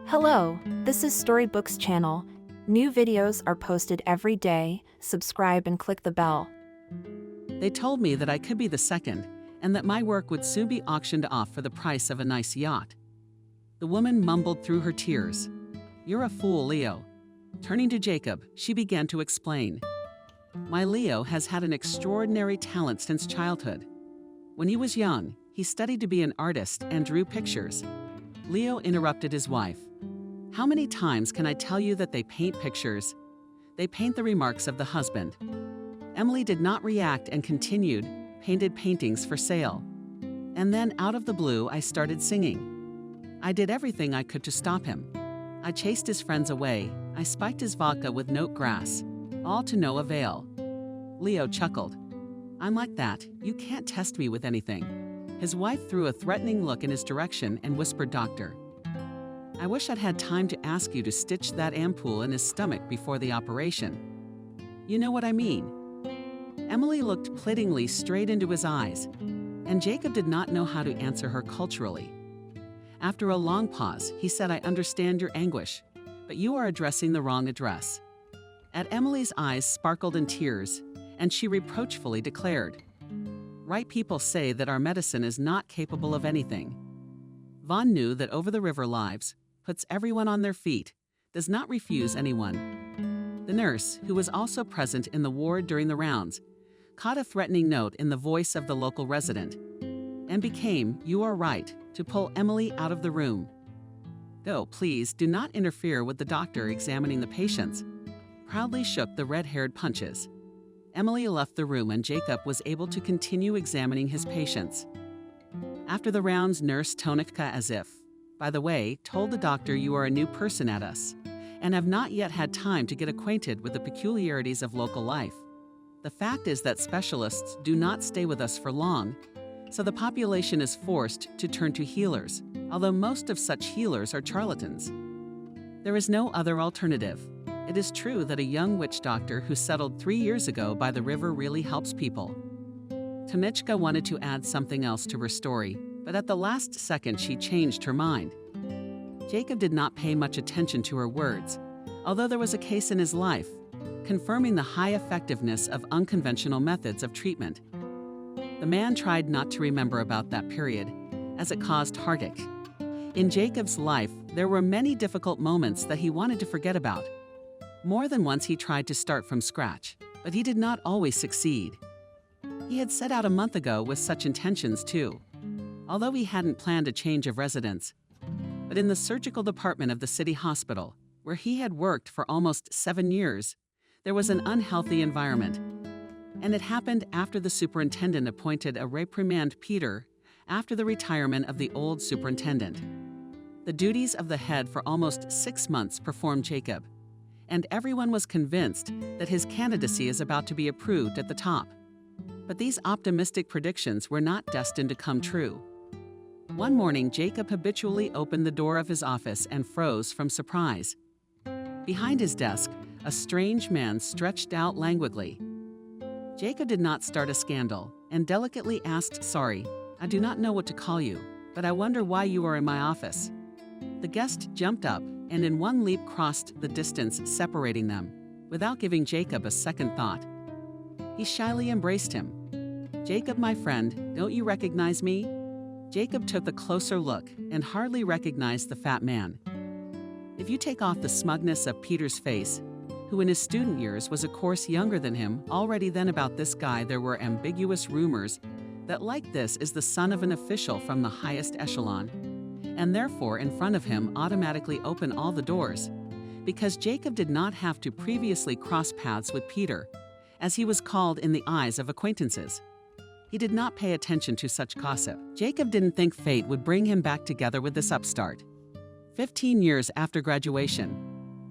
Hello, this is Storybooks channel. New videos are posted every day. Subscribe and click the bell. They told me that I could be the second, and that my work would soon be auctioned off for the price of a nice yacht. The woman mumbled through her tears. "You're a fool, Leo." Turning to Jacob, she began to explain. "My Leo has had an extraordinary talent since childhood. When he was young, he studied to be an artist and drew pictures." Leo interrupted his wife. "How many times can I tell you that they paint pictures? They paint the remarks of the husband." Emily did not react and continued, "Painted paintings for sale." And then out of the blue I started singing. I did everything I could to stop him. I chased his friends away, I spiked his vodka with note grass, all to no avail. Leo chuckled. "I'm like that, you can't test me with anything." His wife threw a threatening look in his direction and whispered, "Doctor, I wish I'd had time to ask you to stitch that ampoule in his stomach before the operation. You know what I mean." Emily looked pleadingly straight into his eyes, and Jacob did not know how to answer her culturally. After a long pause, he said, "I understand your anguish, but you are addressing the wrong address." At Emily's eyes sparkled in tears, and she reproachfully declared, "Right people say that our medicine is not capable of anything." Vaughn knew that Over the River Lives puts everyone on their feet, does not refuse anyone. The nurse, who was also present in the ward during the rounds, caught a threatening note in the voice of the local resident, and became, "You are right," to pull Emily out of the room. "Go, please, do not interfere with the doctor examining the patients," proudly shook the red-haired Punches. Emily left the room and Jacob was able to continue examining his patients. After the rounds, Nurse Tonika, as if, "By the way, told the doctor you are a new person at us, and have not yet had time to get acquainted with the peculiarities of local life. The fact is that specialists do not stay with us for long, so the population is forced to turn to healers, although most of such healers are charlatans. There is no other alternative. It is true that a young witch doctor who settled 3 years ago by the river really helps people." Tamichka wanted to add something else to her story, but at the last second she changed her mind. Jacob did not pay much attention to her words, although there was a case in his life, confirming the high effectiveness of unconventional methods of treatment. The man tried not to remember about that period, as it caused heartache. In Jacob's life, there were many difficult moments that he wanted to forget about. More than once he tried to start from scratch, but he did not always succeed. He had set out a month ago with such intentions too, although he hadn't planned a change of residence. But in the surgical department of the city hospital, where he had worked for almost 7 years, there was an unhealthy environment. And it happened after the superintendent appointed a reprimand Peter after the retirement of the old superintendent. The duties of the head for almost 6 months performed Jacob, and everyone was convinced that his candidacy is about to be approved at the top. But these optimistic predictions were not destined to come true. One morning, Jacob habitually opened the door of his office and froze from surprise. Behind his desk, a strange man stretched out languidly. Jacob did not start a scandal and delicately asked, "Sorry, I do not know what to call you, but I wonder why you are in my office." The guest jumped up and in one leap crossed the distance separating them, without giving Jacob a second thought. He shyly embraced him. "Jacob, my friend, don't you recognize me?" Jacob took a closer look and hardly recognized the fat man. If you take off the smugness of Peter's face, who in his student years was a course younger than him, already then about this guy there were ambiguous rumors that like this is the son of an official from the highest echelon, and therefore in front of him automatically open all the doors, because Jacob did not have to previously cross paths with Peter, as he was called in the eyes of acquaintances. He did not pay attention to such gossip. Jacob didn't think fate would bring him back together with this upstart. 15 years after graduation,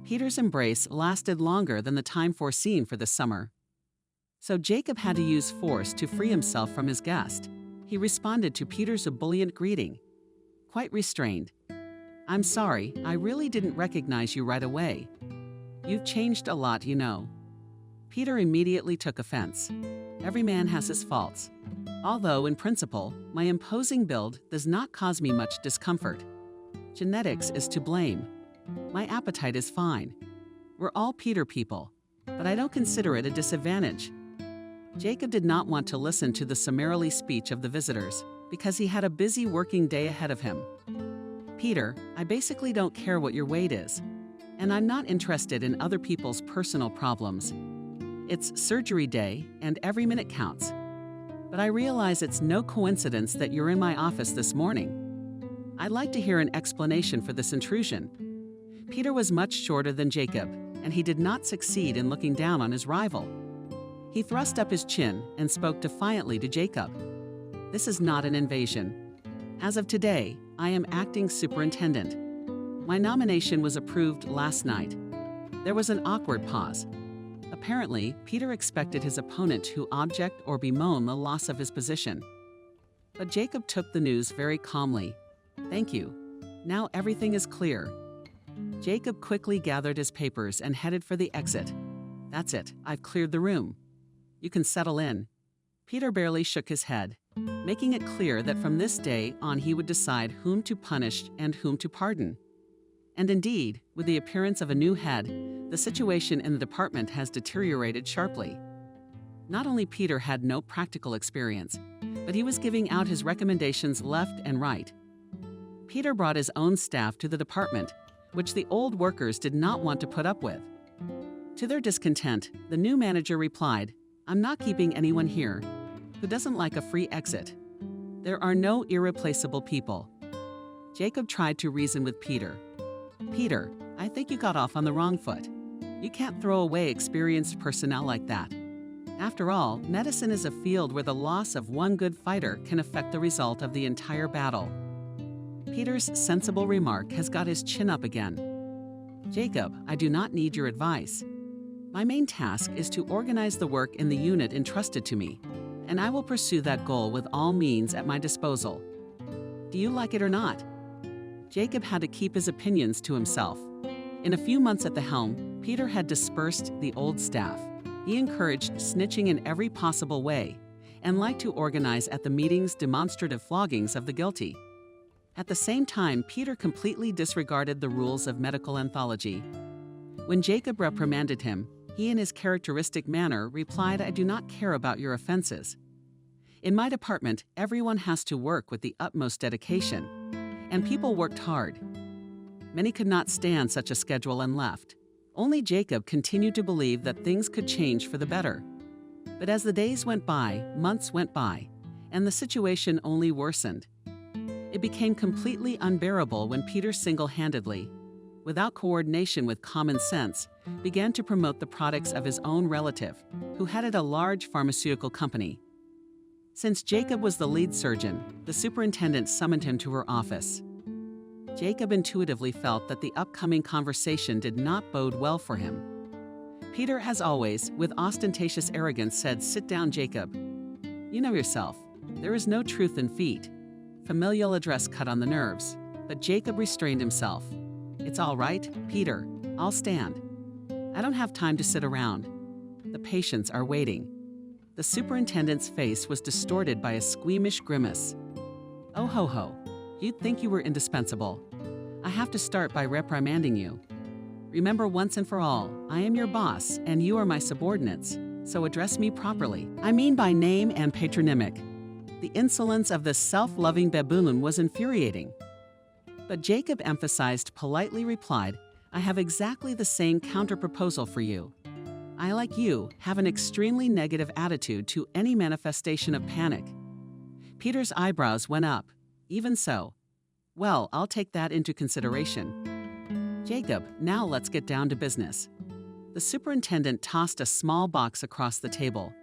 Peter's embrace lasted longer than the time foreseen for this summer. So Jacob had to use force to free himself from his guest. He responded to Peter's ebullient greeting, quite restrained. "I'm sorry, I really didn't recognize you right away. You've changed a lot, you know." Peter immediately took offense. Every man has his faults. Although, in principle, my imposing build does not cause me much discomfort. Genetics is to blame. My appetite is fine. We're all Peter people, but I don't consider it a disadvantage. Jacob did not want to listen to the summarily speech of the visitors because he had a busy working day ahead of him. Peter, I basically don't care what your weight is, and I'm not interested in other people's personal problems. It's surgery day, and every minute counts. But I realize it's no coincidence that you're in my office this morning. I'd like to hear an explanation for this intrusion. Peter was much shorter than Jacob, and he did not succeed in looking down on his rival. He thrust up his chin and spoke defiantly to Jacob. This is not an invasion. As of today, I am acting superintendent. My nomination was approved last night. There was an awkward pause. Apparently, Peter expected his opponent to object or bemoan the loss of his position. But Jacob took the news very calmly. Thank you. Now everything is clear. Jacob quickly gathered his papers and headed for the exit. That's it, I've cleared the room. You can settle in. Peter barely shook his head, making it clear that from this day on he would decide whom to punish and whom to pardon. And indeed, with the appearance of a new head, the situation in the department has deteriorated sharply. Not only Peter had no practical experience, but he was giving out his recommendations left and right. Peter brought his own staff to the department, which the old workers did not want to put up with. To their discontent, the new manager replied, I'm not keeping anyone here who doesn't like a free exit. There are no irreplaceable people. Jacob tried to reason with Peter. Peter, I think you got off on the wrong foot. You can't throw away experienced personnel like that. After all, medicine is a field where the loss of one good fighter can affect the result of the entire battle. Peter's sensible remark has got his chin up again. Jacob, I do not need your advice. My main task is to organize the work in the unit entrusted to me, and I will pursue that goal with all means at my disposal. Do you like it or not? Jacob had to keep his opinions to himself. In a few months at the helm, Peter had dispersed the old staff. He encouraged snitching in every possible way and liked to organize at the meetings demonstrative floggings of the guilty. At the same time, Peter completely disregarded the rules of medical anthology. When Jacob reprimanded him, he in his characteristic manner replied, I do not care about your offenses. In my department, everyone has to work with the utmost dedication, and people worked hard. Many could not stand such a schedule and left. Only Jacob continued to believe that things could change for the better. But as the days went by, months went by, and the situation only worsened. It became completely unbearable when Peter single-handedly, without coordination with common sense, began to promote the products of his own relative, who headed a large pharmaceutical company. Since Jacob was the lead surgeon, the superintendent summoned him to her office. Jacob intuitively felt that the upcoming conversation did not bode well for him. Peter, as always, with ostentatious arrogance said, Sit down, Jacob. You know yourself. There is no truth in feet. Familial address cut on the nerves, but Jacob restrained himself. It's all right, Peter. I'll stand. I don't have time to sit around. The patients are waiting. The superintendent's face was distorted by a squeamish grimace. Oh ho ho, you'd think you were indispensable. I have to start by reprimanding you. Remember once and for all, I am your boss and you are my subordinates, so address me properly. I mean by name and patronymic. The insolence of this self-loving baboon was infuriating. But Jacob emphasized, politely replied, I have exactly the same counter-proposal for you. I, like you, have an extremely negative attitude to any manifestation of panic. Peter's eyebrows went up. Even so. Well, I'll take that into consideration. Jacob, now let's get down to business. The superintendent tossed a small box across the table.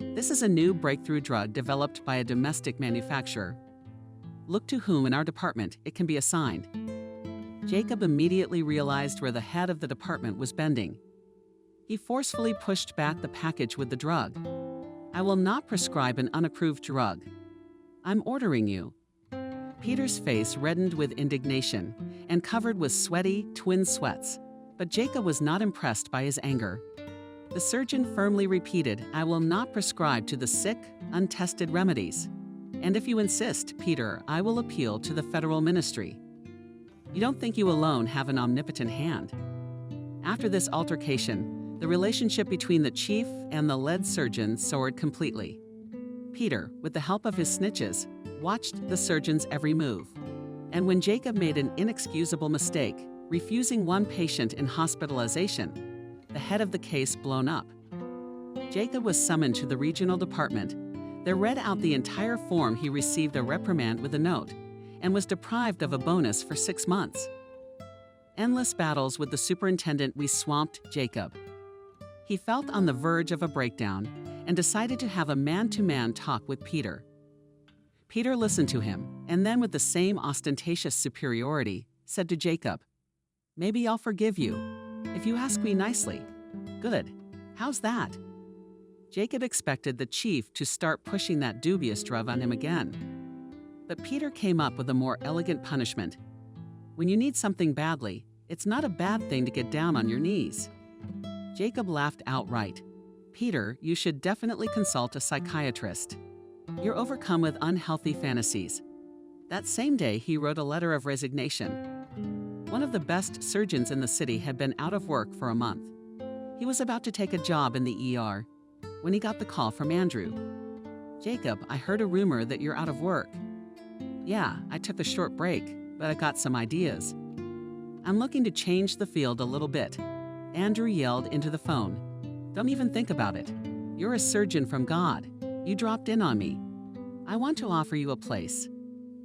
This is a new breakthrough drug developed by a domestic manufacturer. Look to whom in our department it can be assigned. Jacob immediately realized where the head of the department was bending. He forcefully pushed back the package with the drug. I will not prescribe an unapproved drug. I'm ordering you. Peter's face reddened with indignation and covered with sweaty, twin sweats, but Jacob was not impressed by his anger. The surgeon firmly repeated, I will not prescribe to the sick, untested remedies. And if you insist, Peter, I will appeal to the federal ministry. You don't think you alone have an omnipotent hand. After this altercation, the relationship between the chief and the lead surgeon soured completely. Peter, with the help of his snitches, watched the surgeon's every move. And when Jacob made an inexcusable mistake, refusing one patient in hospitalization, the head of the case blown up. Jacob was summoned to the regional department. They read out the entire form. He received a reprimand with a note and was deprived of a bonus for 6 months. Endless battles with the superintendent swamped Jacob. He felt on the verge of a breakdown and decided to have a man-to-man talk with Peter. Peter listened to him, and then with the same ostentatious superiority, said to Jacob, "Maybe I'll forgive you, if you ask me nicely." "Good. How's that?" Jacob expected the chief to start pushing that dubious drug on him again. But Peter came up with a more elegant punishment. When you need something badly, it's not a bad thing to get down on your knees. Jacob laughed outright. "Peter, you should definitely consult a psychiatrist. You're overcome with unhealthy fantasies." That same day, he wrote a letter of resignation. One of the best surgeons in the city had been out of work for a month. He was about to take a job in the ER when he got the call from Andrew. "Jacob, I heard a rumor that you're out of work." "Yeah, I took a short break, but I got some ideas. I'm looking to change the field a little bit." Andrew yelled into the phone. "Don't even think about it. You're a surgeon from God. You dropped in on me. I want to offer you a place."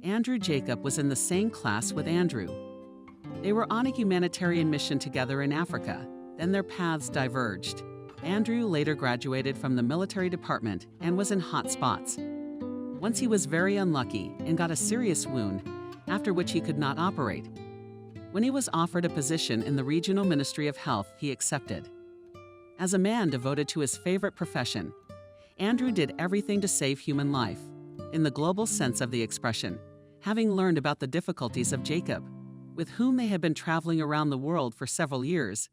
Andrew Jacob was in the same class with Andrew. They were on a humanitarian mission together in Africa. Then their paths diverged. Andrew later graduated from the military department and was in hot spots. Once he was very unlucky and got a serious wound, after which he could not operate. When he was offered a position in the regional Ministry of Health, he accepted. As a man devoted to his favorite profession, Andrew did everything to save human life, in the global sense of the expression, having learned about the difficulties of Jacob, with whom they had been traveling around the world for several years.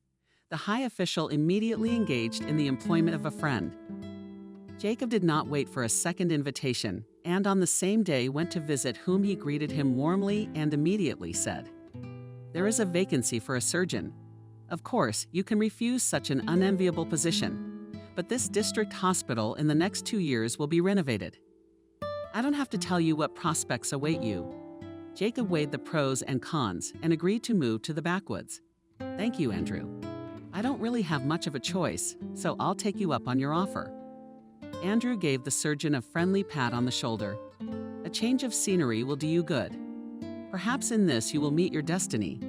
The high official immediately engaged in the employment of a friend. Jacob did not wait for a second invitation, and on the same day went to visit whom he greeted him warmly and immediately said, "There is a vacancy for a surgeon. Of course, you can refuse such an unenviable position, but this district hospital in the next 2 years will be renovated. I don't have to tell you what prospects await you." Jacob weighed the pros and cons and agreed to move to the backwoods. "Thank you, Andrew. I don't really have much of a choice, so I'll take you up on your offer." Andrew gave the surgeon a friendly pat on the shoulder. "A change of scenery will do you good. Perhaps in this you will meet your destiny."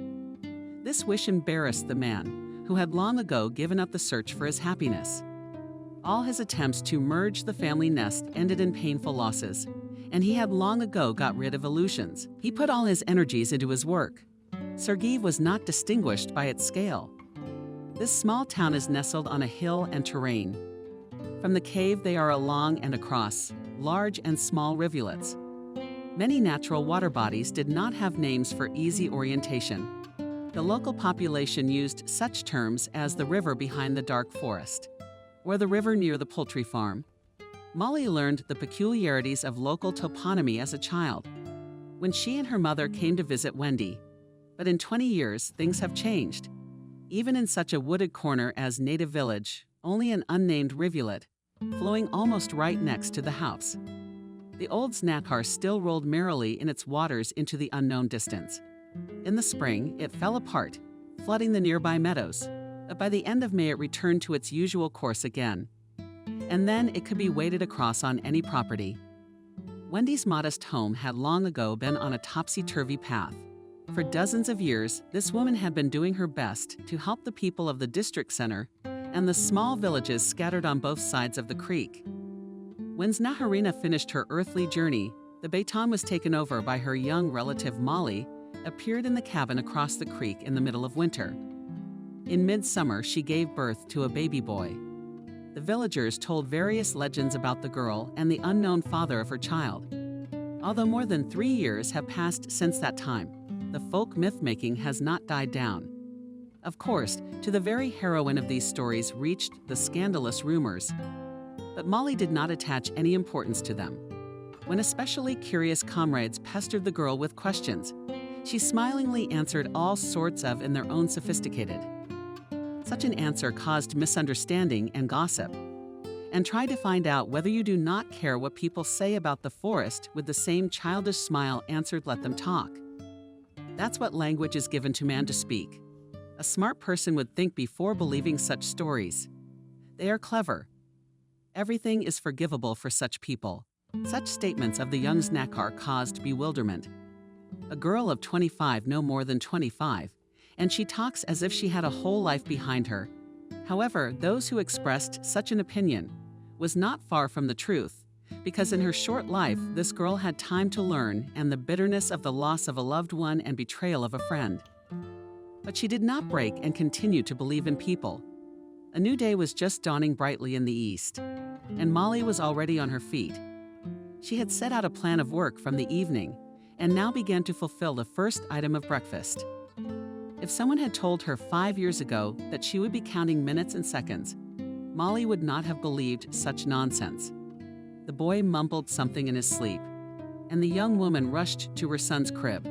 This wish embarrassed the man, who had long ago given up the search for his happiness. All his attempts to merge the family nest ended in painful losses, and he had long ago got rid of illusions. He put all his energies into his work. Sergiv was not distinguished by its scale. This small town is nestled on a hill and terrain. From the cave they are along and across, large and small rivulets. Many natural water bodies did not have names for easy orientation. The local population used such terms as the river behind the dark forest, or the river near the poultry farm. Molly learned the peculiarities of local toponymy as a child, when she and her mother came to visit Wendy. But in 20 years, things have changed. Even in such a wooded corner as Native Village, only an unnamed rivulet, flowing almost right next to the house. The old Snakar still rolled merrily in its waters into the unknown distance. In the spring, it fell apart, flooding the nearby meadows, but by the end of May it returned to its usual course again. And then it could be waded across on any property. Wendy's modest home had long ago been on a topsy-turvy path. For dozens of years, this woman had been doing her best to help the people of the district center and the small villages scattered on both sides of the creek. When Znaharina finished her earthly journey, the baton was taken over by her young relative Molly, appeared in the cabin across the creek in the middle of winter. In midsummer, she gave birth to a baby boy. The villagers told various legends about the girl and the unknown father of her child. Although more than 3 years have passed since that time, the folk myth-making has not died down. Of course, to the very heroine of these stories reached the scandalous rumors. But Molly did not attach any importance to them. When especially curious comrades pestered the girl with questions, She smilingly answered all sorts of in their own sophisticated. Such an answer caused misunderstanding and gossip. And try to find out whether you do not care what people say about the forest with the same childish smile answered let them talk. That's what language is given to man to speak. A smart person would think before believing such stories. They are clever. Everything is forgivable for such people. Such statements of the young Snakkar caused bewilderment. A girl of 25, no more than 25, and she talks as if she had a whole life behind her. However, those who expressed such an opinion was not far from the truth, because in her short life, this girl had time to learn and the bitterness of the loss of a loved one and betrayal of a friend. But she did not break and continued to believe in people. A new day was just dawning brightly in the east, and Molly was already on her feet. She had set out a plan of work from the evening, and now began to fulfill the first item of breakfast. If someone had told her 5 years ago that she would be counting minutes and seconds, Molly would not have believed such nonsense. The boy mumbled something in his sleep, and the young woman rushed to her son's crib.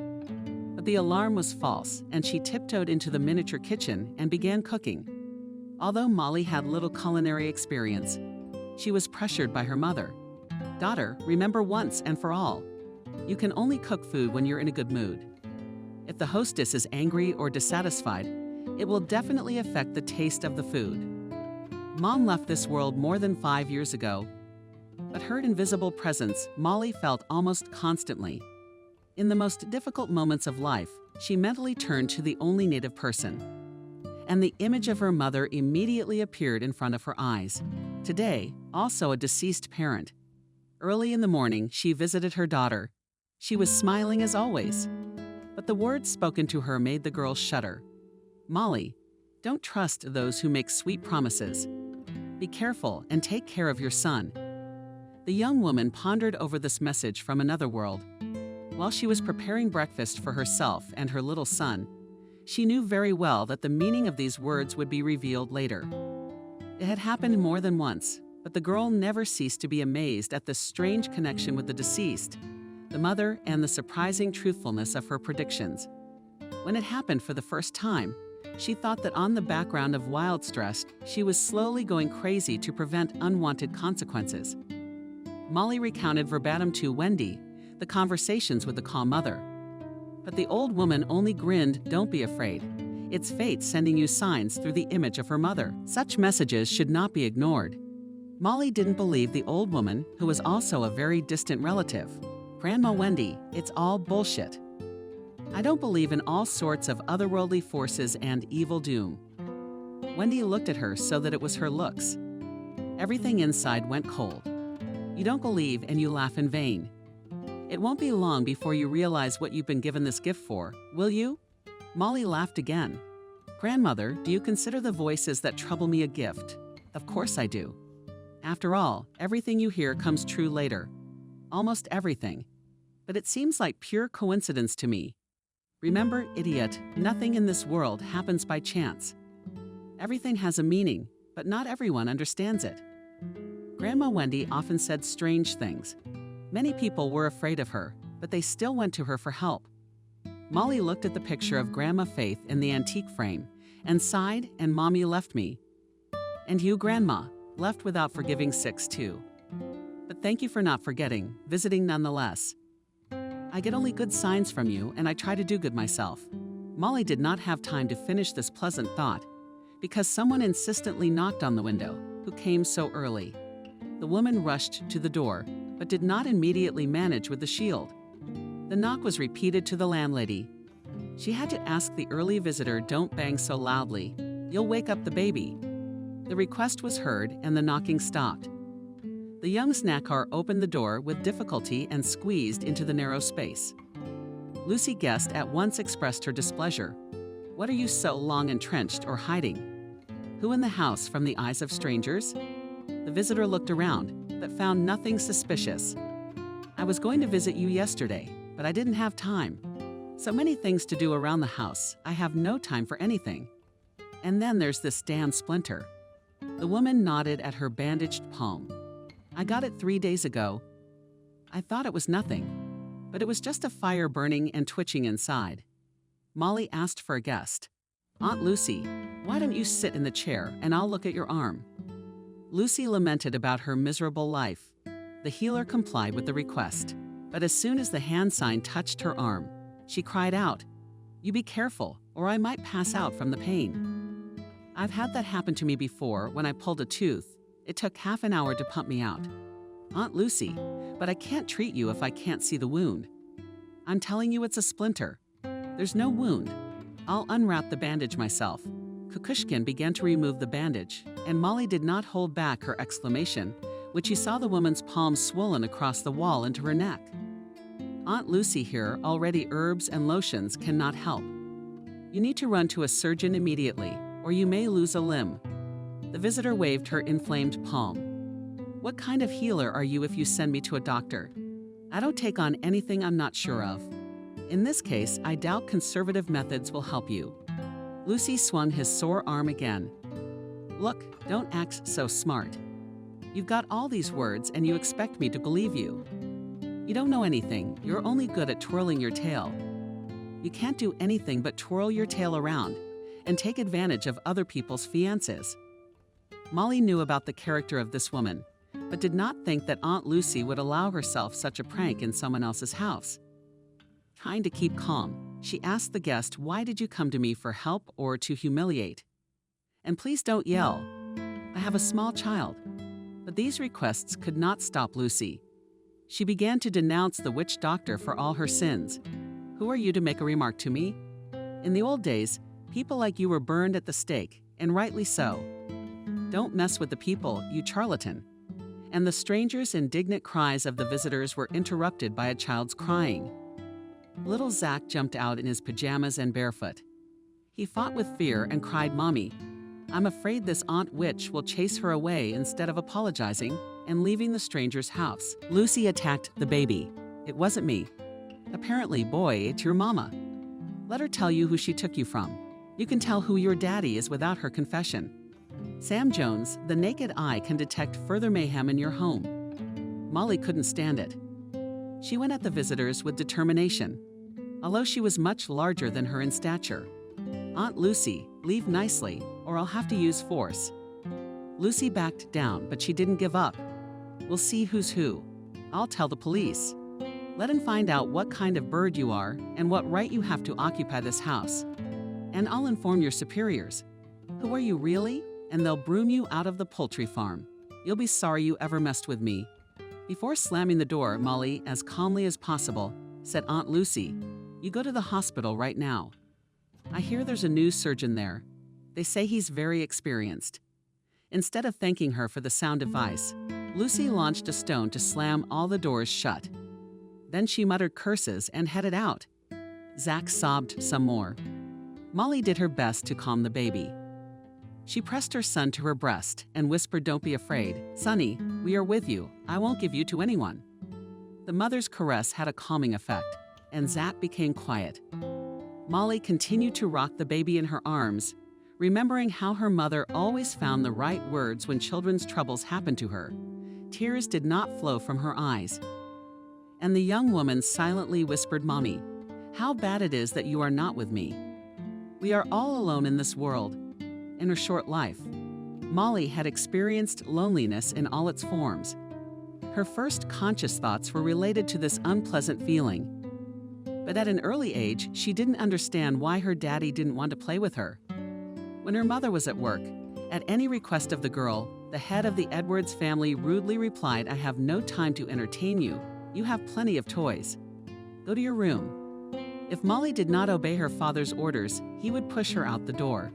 But the alarm was false, and she tiptoed into the miniature kitchen and began cooking. Although Molly had little culinary experience, she was pressured by her mother. "Daughter, remember once and for all, you can only cook food when you're in a good mood. If the hostess is angry or dissatisfied, it will definitely affect the taste of the food." Mom left this world more than 5 years ago, but her invisible presence Molly felt almost constantly. In the most difficult moments of life, she mentally turned to the only native person, and the image of her mother immediately appeared in front of her eyes. Today, also a deceased parent. Early in the morning, she visited her daughter. She was smiling as always, but the words spoken to her made the girl shudder. "Molly, don't trust those who make sweet promises. Be careful and take care of your son." The young woman pondered over this message from another world. While she was preparing breakfast for herself and her little son, she knew very well that the meaning of these words would be revealed later. It had happened more than once, but the girl never ceased to be amazed at the strange connection with the deceased, the mother, and the surprising truthfulness of her predictions. When it happened for the first time, she thought that on the background of wild stress, she was slowly going crazy to prevent unwanted consequences. Molly recounted verbatim to Wendy the conversations with the calm mother. But the old woman only grinned. "Don't be afraid. It's fate sending you signs through the image of her mother. Such messages should not be ignored." Molly didn't believe the old woman, who was also a very distant relative. "Grandma Wendy, it's all bullshit. I don't believe in all sorts of otherworldly forces and evil doom." Wendy looked at her so that it was her looks. Everything inside went cold. "You don't believe and you laugh in vain. It won't be long before you realize what you've been given this gift for, will you?" Molly laughed again. "Grandmother, do you consider the voices that trouble me a gift?" "Of course I do. After all, everything you hear comes true later. Almost everything. But it seems like pure coincidence to me. Remember, idiot, nothing in this world happens by chance. Everything has a meaning, but not everyone understands it." Grandma Wendy often said strange things. Many people were afraid of her, but they still went to her for help. Molly looked at the picture of Grandma Faith in the antique frame and sighed, and "Mommy left me. And you, Grandma, left without forgiving 6 too. But thank you for not forgetting, visiting nonetheless. I get only good signs from you, and I try to do good myself." Molly did not have time to finish this pleasant thought, because someone insistently knocked on the window, who came so early. The woman rushed to the door, but did not immediately manage with the shield. The knock was repeated to the landlady. She had to ask the early visitor, "Don't bang so loudly. You'll wake up the baby." The request was heard, and the knocking stopped. The young Snakkar opened the door with difficulty and squeezed into the narrow space. Lucy Guest at once expressed her displeasure. "What are you so long entrenched or hiding? Who in the house from the eyes of strangers?" The visitor looked around, but found nothing suspicious. "I was going to visit you yesterday, but I didn't have time. So many things to do around the house, I have no time for anything. And then there's this damn splinter." The woman nodded at her bandaged palm. "I got it 3 days ago. I thought it was nothing. but it was just a fire burning and twitching inside. Molly asked for a guest. "Aunt Lucy, why don't you sit in the chair and I'll look at your arm?" Lucy lamented about her miserable life. The healer complied with the request, but as soon as the hand sign touched her arm, she cried out, "You be careful, or I might pass out from the pain." I've had that happen to me before when I pulled a tooth. It took half an hour to pump me out. "Aunt Lucy, but I can't treat you if I can't see the wound." "I'm telling you it's a splinter. There's no wound. I'll unwrap the bandage myself." Kukushkin began to remove the bandage, and Molly did not hold back her exclamation when she saw the woman's palms swollen across the wall into her neck. "Aunt Lucy here, already herbs and lotions cannot help. You need to run to a surgeon immediately, or you may lose a limb." The visitor waved her inflamed palm. "What kind of healer are you if you send me to a doctor? I don't take on anything I'm not sure of. In this case, I doubt conservative methods will help you." Lucy swung his sore arm again. "Look, don't act so smart. You've got all these words and you expect me to believe you. You don't know anything, you're only good at twirling your tail. You can't do anything but twirl your tail around and take advantage of other people's fiancés." Molly knew about the character of this woman, but did not think that Aunt Lucy would allow herself such a prank in someone else's house. Trying to keep calm, she asked the guest, "Why did you come to me, for help or to humiliate? And please don't yell. I have a small child." But these requests could not stop Lucy. She began to denounce the witch doctor for all her sins. "Who are you to make a remark to me? In the old days, people like you were burned at the stake, and rightly so. Don't mess with the people, you charlatan." And the stranger's indignant cries of the visitors were interrupted by a child's crying. Little Zach jumped out in his pajamas and barefoot. He fought with fear and cried, "Mommy, I'm afraid this Aunt Witch will chase her away instead of apologizing and leaving the stranger's house." Lucy attacked the baby. "It wasn't me. Apparently, boy, it's your mama. Let her tell you who she took you from. You can tell who your daddy is without her confession. Sam Jones, the naked eye can detect further mayhem in your home." Molly couldn't stand it. She went at the visitors with determination, although she was much larger than her in stature. "Aunt Lucy, leave nicely, or I'll have to use force." Lucy backed down, but she didn't give up. "We'll see who's who. I'll tell the police. Let him find out what kind of bird you are and what right you have to occupy this house. And I'll inform your superiors. Who are you really? And they'll broom you out of the poultry farm. You'll be sorry you ever messed with me." Before slamming the door, Molly, as calmly as possible, said, "Aunt Lucy, you go to the hospital right now. I hear there's a new surgeon there. They say he's very experienced." Instead of thanking her for the sound advice, Lucy launched a stone to slam all the doors shut. Then she muttered curses and headed out. Zach sobbed some more. Molly did her best to calm the baby. She pressed her son to her breast and whispered, "Don't be afraid. Sonny, we are with you. I won't give you to anyone." The mother's caress had a calming effect, and Zach became quiet. Molly continued to rock the baby in her arms, remembering how her mother always found the right words when children's troubles happened to her. Tears did not flow from her eyes. And the young woman silently whispered, "Mommy, how bad it is that you are not with me. We are all alone in this world." In her short life, Molly had experienced loneliness in all its forms. Her first conscious thoughts were related to this unpleasant feeling. But at an early age, she didn't understand why her daddy didn't want to play with her. When her mother was at work, at any request of the girl, the head of the Edwards family rudely replied, "I have no time to entertain you. You have plenty of toys. Go to your room." If Molly did not obey her father's orders, he would push her out the door.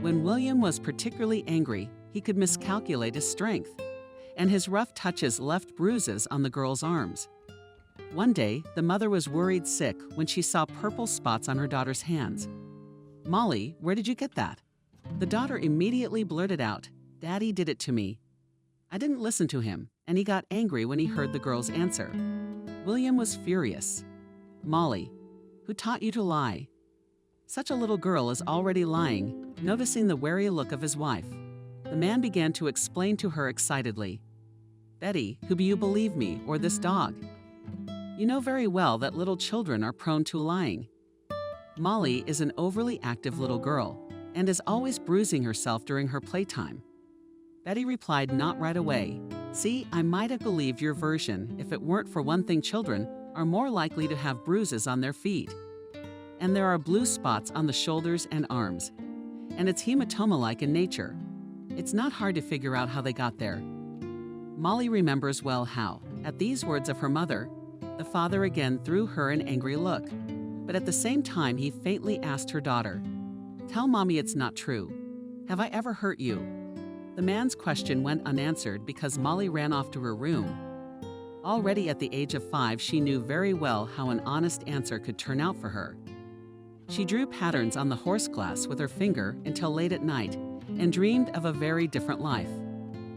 When William was particularly angry, he could miscalculate his strength, and his rough touches left bruises on the girl's arms. One day, the mother was worried sick when she saw purple spots on her daughter's hands. "Molly, where did you get that?" The daughter immediately blurted out, "Daddy did it to me." I didn't listen to him, and he got angry when he heard the girl's answer. William was furious. "Molly, who taught you to lie?" Such a little girl is already lying, noticing the wary look of his wife. The man began to explain to her excitedly, "Betty, who do you believe me or this dog?" You know very well that little children are prone to lying. Molly is an overly active little girl and is always bruising herself during her playtime. Betty replied not right away. See, I might have believed your version if it weren't for one thing: children are more likely to have bruises on their feet. And there are blue spots on the shoulders and arms. And it's hematoma-like in nature. It's not hard to figure out how they got there. Molly remembers well how, at these words of her mother, the father again threw her an angry look. But at the same time, he faintly asked her daughter, "Tell Mommy it's not true. Have I ever hurt you?" The man's question went unanswered because Molly ran off to her room. Already at the age of 5, she knew very well how an honest answer could turn out for her. She drew patterns on the horse glass with her finger until late at night and dreamed of a very different life.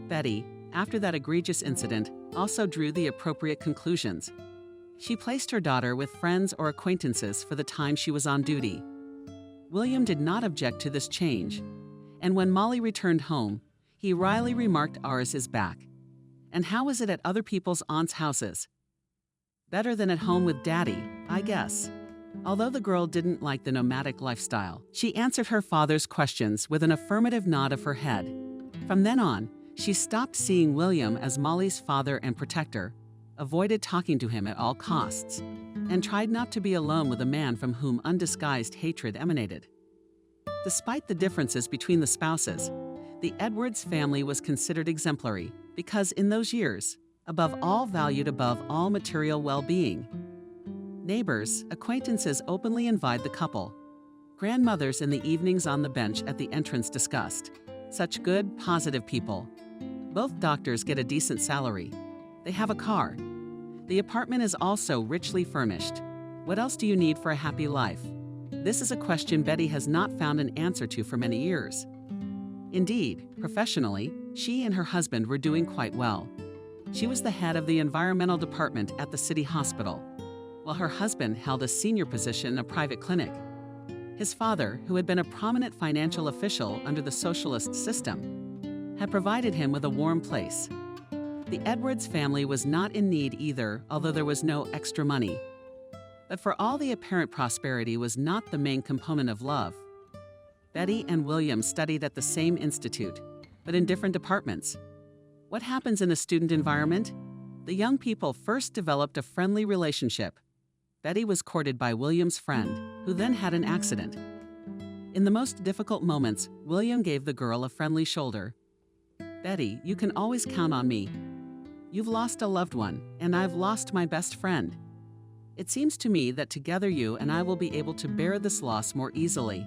Betty, after that egregious incident, also drew the appropriate conclusions. She placed her daughter with friends or acquaintances for the time she was on duty. William did not object to this change, and when Molly returned home, he wryly remarked, "Ours is back. And how is it at other people's aunts' houses?" "Better than at home with Daddy, I guess." Although the girl didn't like the nomadic lifestyle, she answered her father's questions with an affirmative nod of her head. From then on, she stopped seeing William as Molly's father and protector, avoided talking to him at all costs, and tried not to be alone with a man from whom undisguised hatred emanated. Despite the differences between the spouses, the Edwards family was considered exemplary because in those years, above all valued above all material well-being. Neighbors, acquaintances openly invite the couple. Grandmothers in the evenings on the bench at the entrance discussed. Such good, positive people. Both doctors get a decent salary. They have a car. The apartment is also richly furnished. What else do you need for a happy life? This is a question Betty has not found an answer to for many years. Indeed, professionally, she and her husband were doing quite well. She was the head of the environmental department at the city hospital, while her husband held a senior position in a private clinic. His father, who had been a prominent financial official under the socialist system, had provided him with a warm place. The Edwards family was not in need either, although there was no extra money. But for all the apparent prosperity was not the main component of love. Betty and William studied at the same institute, but in different departments. What happens in a student environment? The young people first developed a friendly relationship. Betty was courted by William's friend, who then had an accident. In the most difficult moments, William gave the girl a friendly shoulder. "Betty, you can always count on me. You've lost a loved one, and I've lost my best friend. It seems to me that together you and I will be able to bear this loss more easily."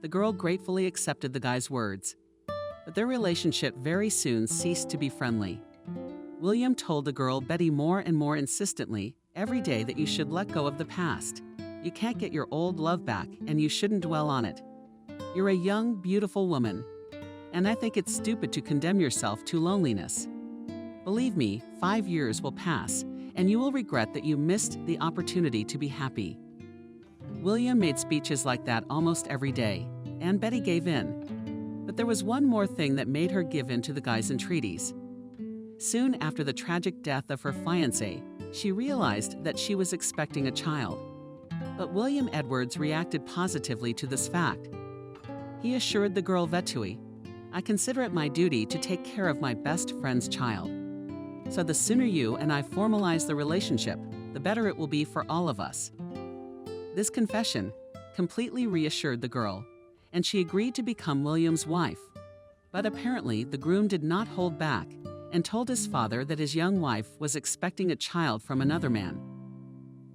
The girl gratefully accepted the guy's words. But their relationship very soon ceased to be friendly. William told the girl Betty more and more insistently every day that you should let go of the past. You can't get your old love back, and you shouldn't dwell on it. You're a young, beautiful woman, and I think it's stupid to condemn yourself to loneliness. Believe me, 5 years will pass, and you will regret that you missed the opportunity to be happy. William made speeches like that almost every day, and Betty gave in. But there was one more thing that made her give in to the guy's entreaties. Soon after the tragic death of her fiancé, she realized that she was expecting a child. But William Edwards reacted positively to this fact. He assured the girl Vetui, "I consider it my duty to take care of my best friend's child. So the sooner you and I formalize the relationship, the better it will be for all of us." This confession completely reassured the girl, and she agreed to become William's wife. But apparently, the groom did not hold back and told his father that his young wife was expecting a child from another man.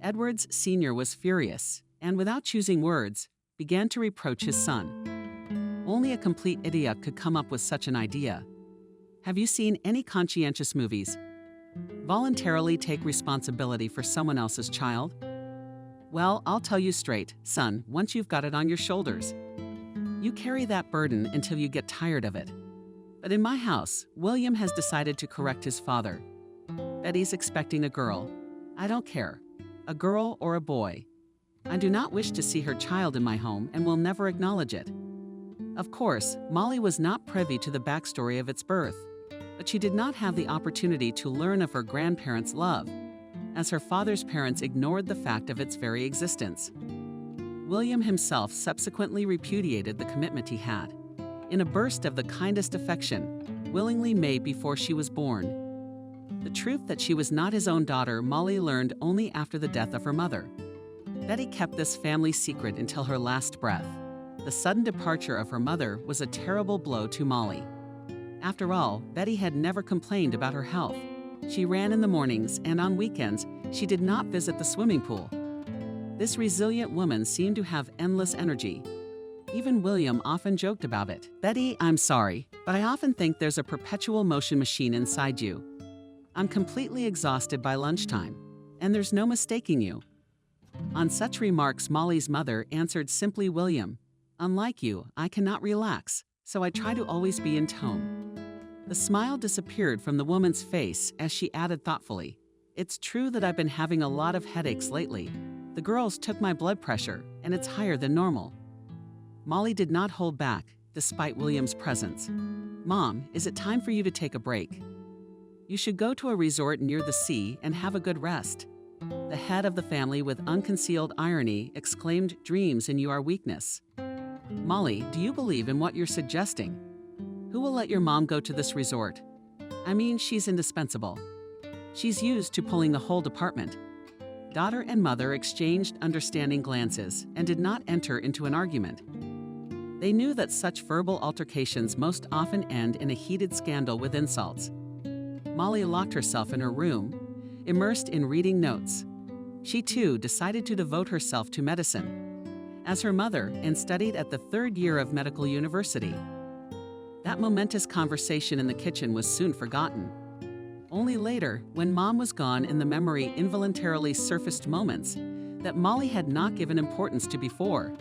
Edwards Sr. was furious, and without choosing words, began to reproach his son. Only a complete idiot could come up with such an idea. Have you seen any conscientious movies? Voluntarily take responsibility for someone else's child? Well, I'll tell you straight, son, once you've got it on your shoulders, you carry that burden until you get tired of it. But in my house, William has decided to correct his father. Betty's expecting a girl. I don't care, a girl or a boy. I do not wish to see her child in my home and will never acknowledge it. Of course, Molly was not privy to the backstory of its birth, but she did not have the opportunity to learn of her grandparents' love. as her father's parents ignored the fact of its very existence. William himself subsequently repudiated the commitment he had, in a burst of the kindest affection, willingly made before she was born. The truth that she was not his own daughter, Molly learned only after the death of her mother. Betty kept this family secret until her last breath. The sudden departure of her mother was a terrible blow to Molly. After all, Betty had never complained about her health. She ran in the mornings, and on weekends, she did not visit the swimming pool. This resilient woman seemed to have endless energy. Even William often joked about it. "Betty, I'm sorry, but I often think there's a perpetual motion machine inside you. I'm completely exhausted by lunchtime, and there's no mistaking you." On such remarks, Molly's mother answered simply, "William, unlike you, I cannot relax, so I try to always be in tone." The smile disappeared from the woman's face as she added thoughtfully, "It's true that I've been having a lot of headaches lately. The girls took my blood pressure, and it's higher than normal." Molly did not hold back, despite William's presence. "Mom, is it time for you to take a break? You should go to a resort near the sea and have a good rest." The head of the family, with unconcealed irony, exclaimed, "Dreams in you are weakness." "Molly, do you believe in what you're suggesting? Who will let your mom go to this resort? I mean, she's indispensable. She's used to pulling the whole department." Daughter and mother exchanged understanding glances and did not enter into an argument. They knew that such verbal altercations most often end in a heated scandal with insults. Molly locked herself in her room, immersed in reading notes. She too decided to devote herself to medicine, as her mother, and studied at the third year of medical university. That momentous conversation in the kitchen was soon forgotten. Only later, when Mom was gone, in the memory involuntarily surfaced moments that Molly had not given importance to before.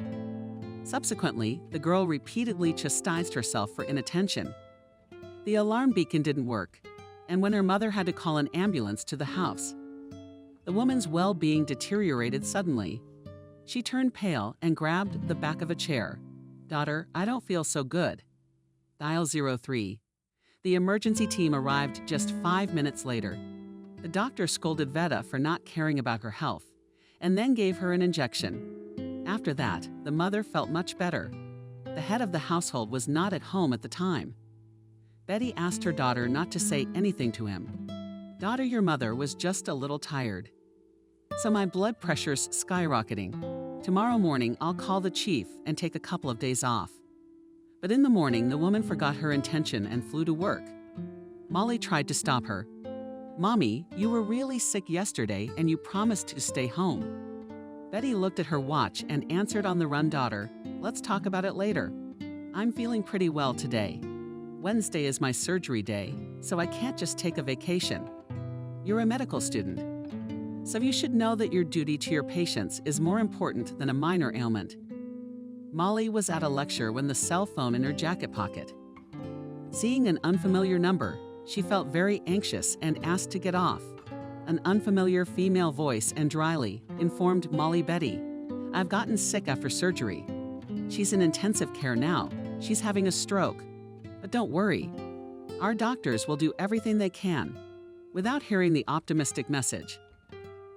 Subsequently, the girl repeatedly chastised herself for inattention. The alarm beacon didn't work, and when her mother had to call an ambulance to the house, the woman's well-being deteriorated suddenly. She turned pale and grabbed the back of a chair. "Daughter, I don't feel so good." Dial 03. The emergency team arrived just 5 minutes later. The doctor scolded Veta for not caring about her health, and then gave her an injection. After that, the mother felt much better. The head of the household was not at home at the time. Betty asked her daughter not to say anything to him. "Daughter, your mother was just a little tired. So my blood pressure's skyrocketing. Tomorrow morning, I'll call the chief and take a couple of days off." But in the morning, the woman forgot her intention and flew to work. Molly tried to stop her. "Mommy, you were really sick yesterday and you promised to stay home." Betty looked at her watch and answered on the run, "Daughter, let's talk about it later. I'm feeling pretty well today. Wednesday is my surgery day, so I can't just take a vacation. You're a medical student, so you should know that your duty to your patients is more important than a minor ailment." Molly was at a lecture when the cell phone in her jacket pocket. Seeing an unfamiliar number, she felt very anxious and asked to get off. An unfamiliar female voice and dryly informed Molly, "Betty, I've gotten sick after surgery. She's in intensive care now. She's having a stroke. But don't worry. Our doctors will do everything they can." Without hearing the optimistic message,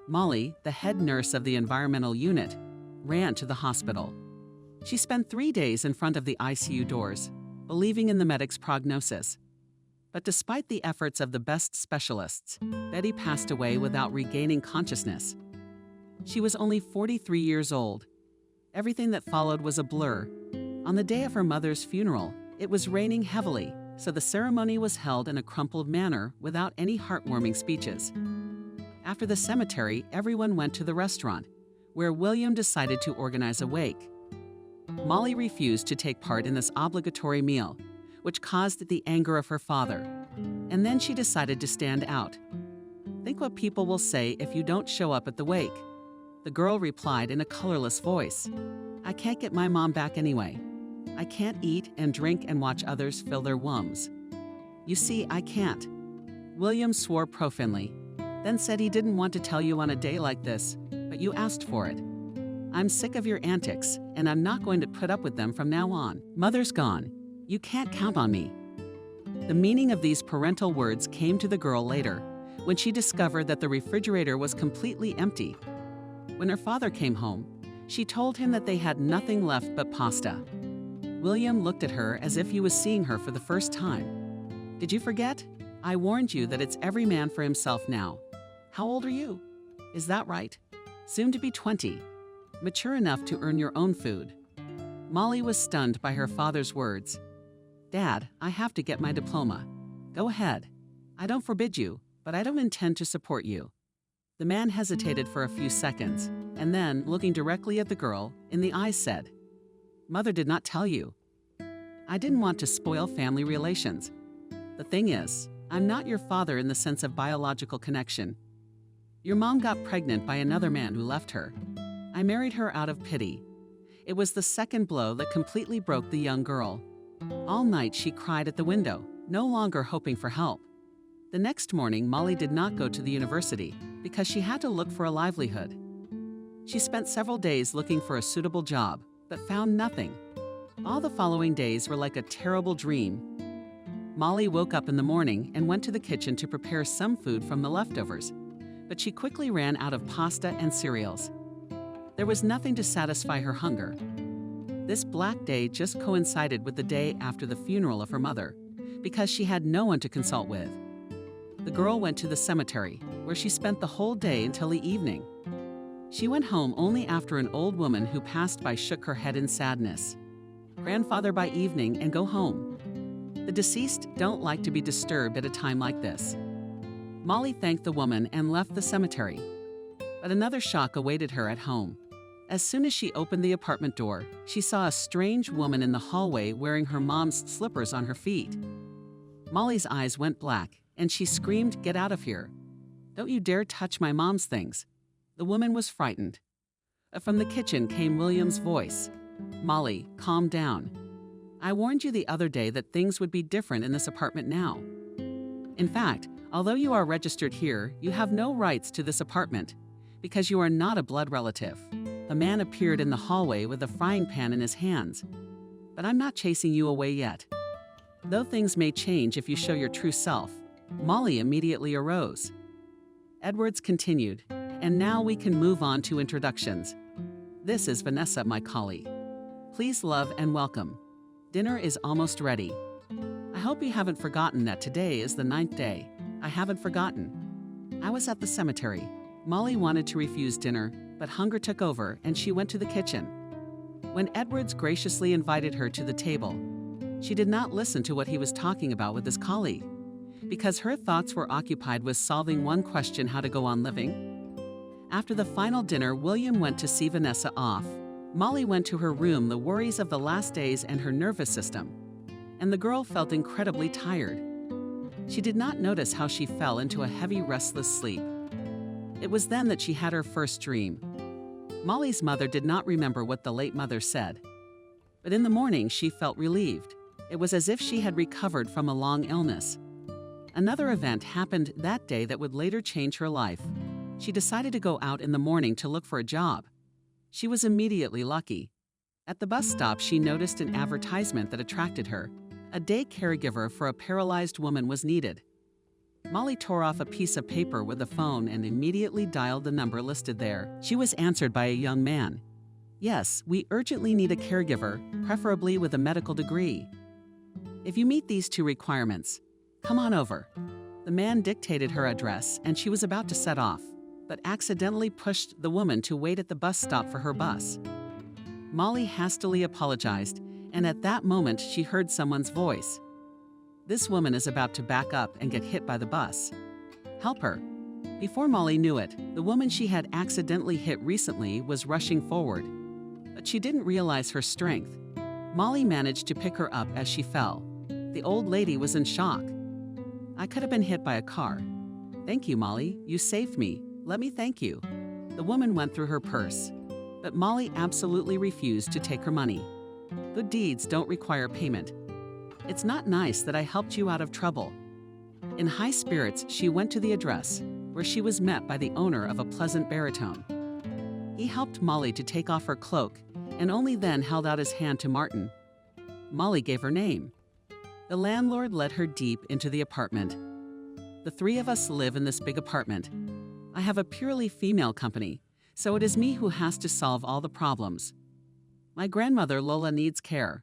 Molly, the head nurse of the environmental unit, ran to the hospital. She spent 3 days in front of the ICU doors, believing in the medic's prognosis. But despite the efforts of the best specialists, Betty passed away without regaining consciousness. She was only 43 years old. Everything that followed was a blur. On the day of her mother's funeral, it was raining heavily, so the ceremony was held in a crumpled manner without any heartwarming speeches. After the cemetery, everyone went to the restaurant, where William decided to organize a wake. Molly refused to take part in this obligatory meal, which caused the anger of her father. And then she decided to stand out. "Think what people will say if you don't show up at the wake." The girl replied in a colorless voice, "I can't get my mom back anyway. I can't eat and drink and watch others fill their wombs. You see, I can't." William swore profanely, then said he didn't want to tell you on a day like this, but you asked for it. "I'm sick of your antics, and I'm not going to put up with them from now on. Mother's gone. You can't count on me." The meaning of these parental words came to the girl later, when she discovered that the refrigerator was completely empty. When her father came home, she told him that they had nothing left but pasta. William looked at her as if he was seeing her for the first time. "Did you forget? I warned you that it's every man for himself now. How old are you? Is that right? Soon to be 20. Mature enough to earn your own food." Molly was stunned by her father's words. "Dad, I have to get my diploma. Go ahead. I don't forbid you, but I don't intend to support you." The man hesitated for a few seconds, and then, looking directly at the girl, in the eyes said, "Mother did not tell you. I didn't want to spoil family relations. The thing is, I'm not your father in the sense of biological connection. Your mom got pregnant by another man who left her. I married her out of pity. It was the second blow that completely broke the young girl. All night she cried at the window, no longer hoping for help. The next morning, Molly did not go to the university because she had to look for a livelihood. She spent several days looking for a suitable job, but found nothing. All the following days were like a terrible dream. Molly woke up in the morning and went to the kitchen to prepare some food from the leftovers, but she quickly ran out of pasta and cereals. There was nothing to satisfy her hunger. This black day just coincided with the day after the funeral of her mother, because she had no one to consult with. The girl went to the cemetery, where she spent the whole day until the evening. She went home only after an old woman who passed by shook her head in sadness. "Grandfather by evening and go home. The deceased don't like to be disturbed at a time like this." Molly thanked the woman and left the cemetery. But another shock awaited her at home. As soon as she opened the apartment door, she saw a strange woman in the hallway wearing her mom's slippers on her feet. Molly's eyes went black, and she screamed, "Get out of here. Don't you dare touch my mom's things." The woman was frightened. From the kitchen came William's voice. "Molly, calm down. I warned you the other day that things would be different in this apartment now. In fact, although you are registered here, you have no rights to this apartment because you are not a blood relative." A man appeared in the hallway with a frying pan in his hands. "But I'm not chasing you away yet. Though things may change if you show your true self." Molly immediately arose. Edwards continued, "And now we can move on to introductions. This is Vanessa, my colleague. Please love and welcome. Dinner is almost ready. I hope you haven't forgotten that today is the 9th day. I haven't forgotten. I was at the cemetery." Molly wanted to refuse dinner, but hunger took over and she went to the kitchen. When Edwards graciously invited her to the table, she did not listen to what he was talking about with his colleague, because her thoughts were occupied with solving one question: how to go on living. After the final dinner, William went to see Vanessa off. Molly went to her room, the worries of the last days and her nervous system, and the girl felt incredibly tired. She did not notice how she fell into a heavy, restless sleep. It was then that she had her first dream. Molly's mother did not remember what the late mother said, but in the morning she felt relieved. It was as if she had recovered from a long illness. Another event happened that day that would later change her life. She decided to go out in the morning to look for a job. She was immediately lucky. At the bus stop, she noticed an advertisement that attracted her. A day caregiver for a paralyzed woman was needed. Molly tore off a piece of paper with a phone and immediately dialed the number listed there. She was answered by a young man. "Yes, we urgently need a caregiver, preferably with a medical degree. If you meet these 2 requirements, come on over." The man dictated her address and she was about to set off, but accidentally pushed the woman to wait at the bus stop for her bus. Molly hastily apologized, and at that moment she heard someone's voice. "This woman is about to back up and get hit by the bus. Help her." Before Molly knew it, the woman she had accidentally hit recently was rushing forward, but she didn't realize her strength. Molly managed to pick her up as she fell. The old lady was in shock. "I could have been hit by a car. Thank you, Molly. You saved me. Let me thank you." The woman went through her purse, but Molly absolutely refused to take her money. Good deeds don't require payment. "It's not nice that I helped you out of trouble." In high spirits, she went to the address, where she was met by the owner of a pleasant baritone. He helped Molly to take off her cloak, and only then held out his hand to Martin. Molly gave her name. The landlord led her deep into the apartment. The three of us live in this big apartment. I have a purely female company, so it is me who has to solve all the problems. My grandmother, Lola, needs care.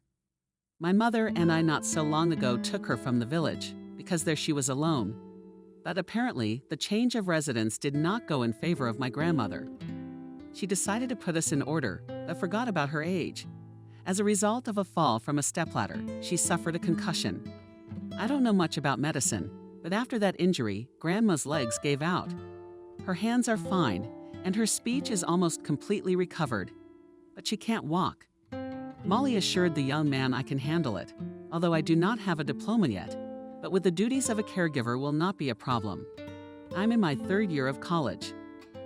My mother and I not so long ago took her from the village because there she was alone. But apparently, the change of residence did not go in favor of my grandmother. She decided to put us in order, but forgot about her age. As a result of a fall from a stepladder, she suffered a concussion. I don't know much about medicine, but after that injury, Grandma's legs gave out. Her hands are fine, and her speech is almost completely recovered, but she can't walk. Molly assured the young man I can handle it, although I do not have a diploma yet, but with the duties of a caregiver will not be a problem. I'm in my 3rd year of college,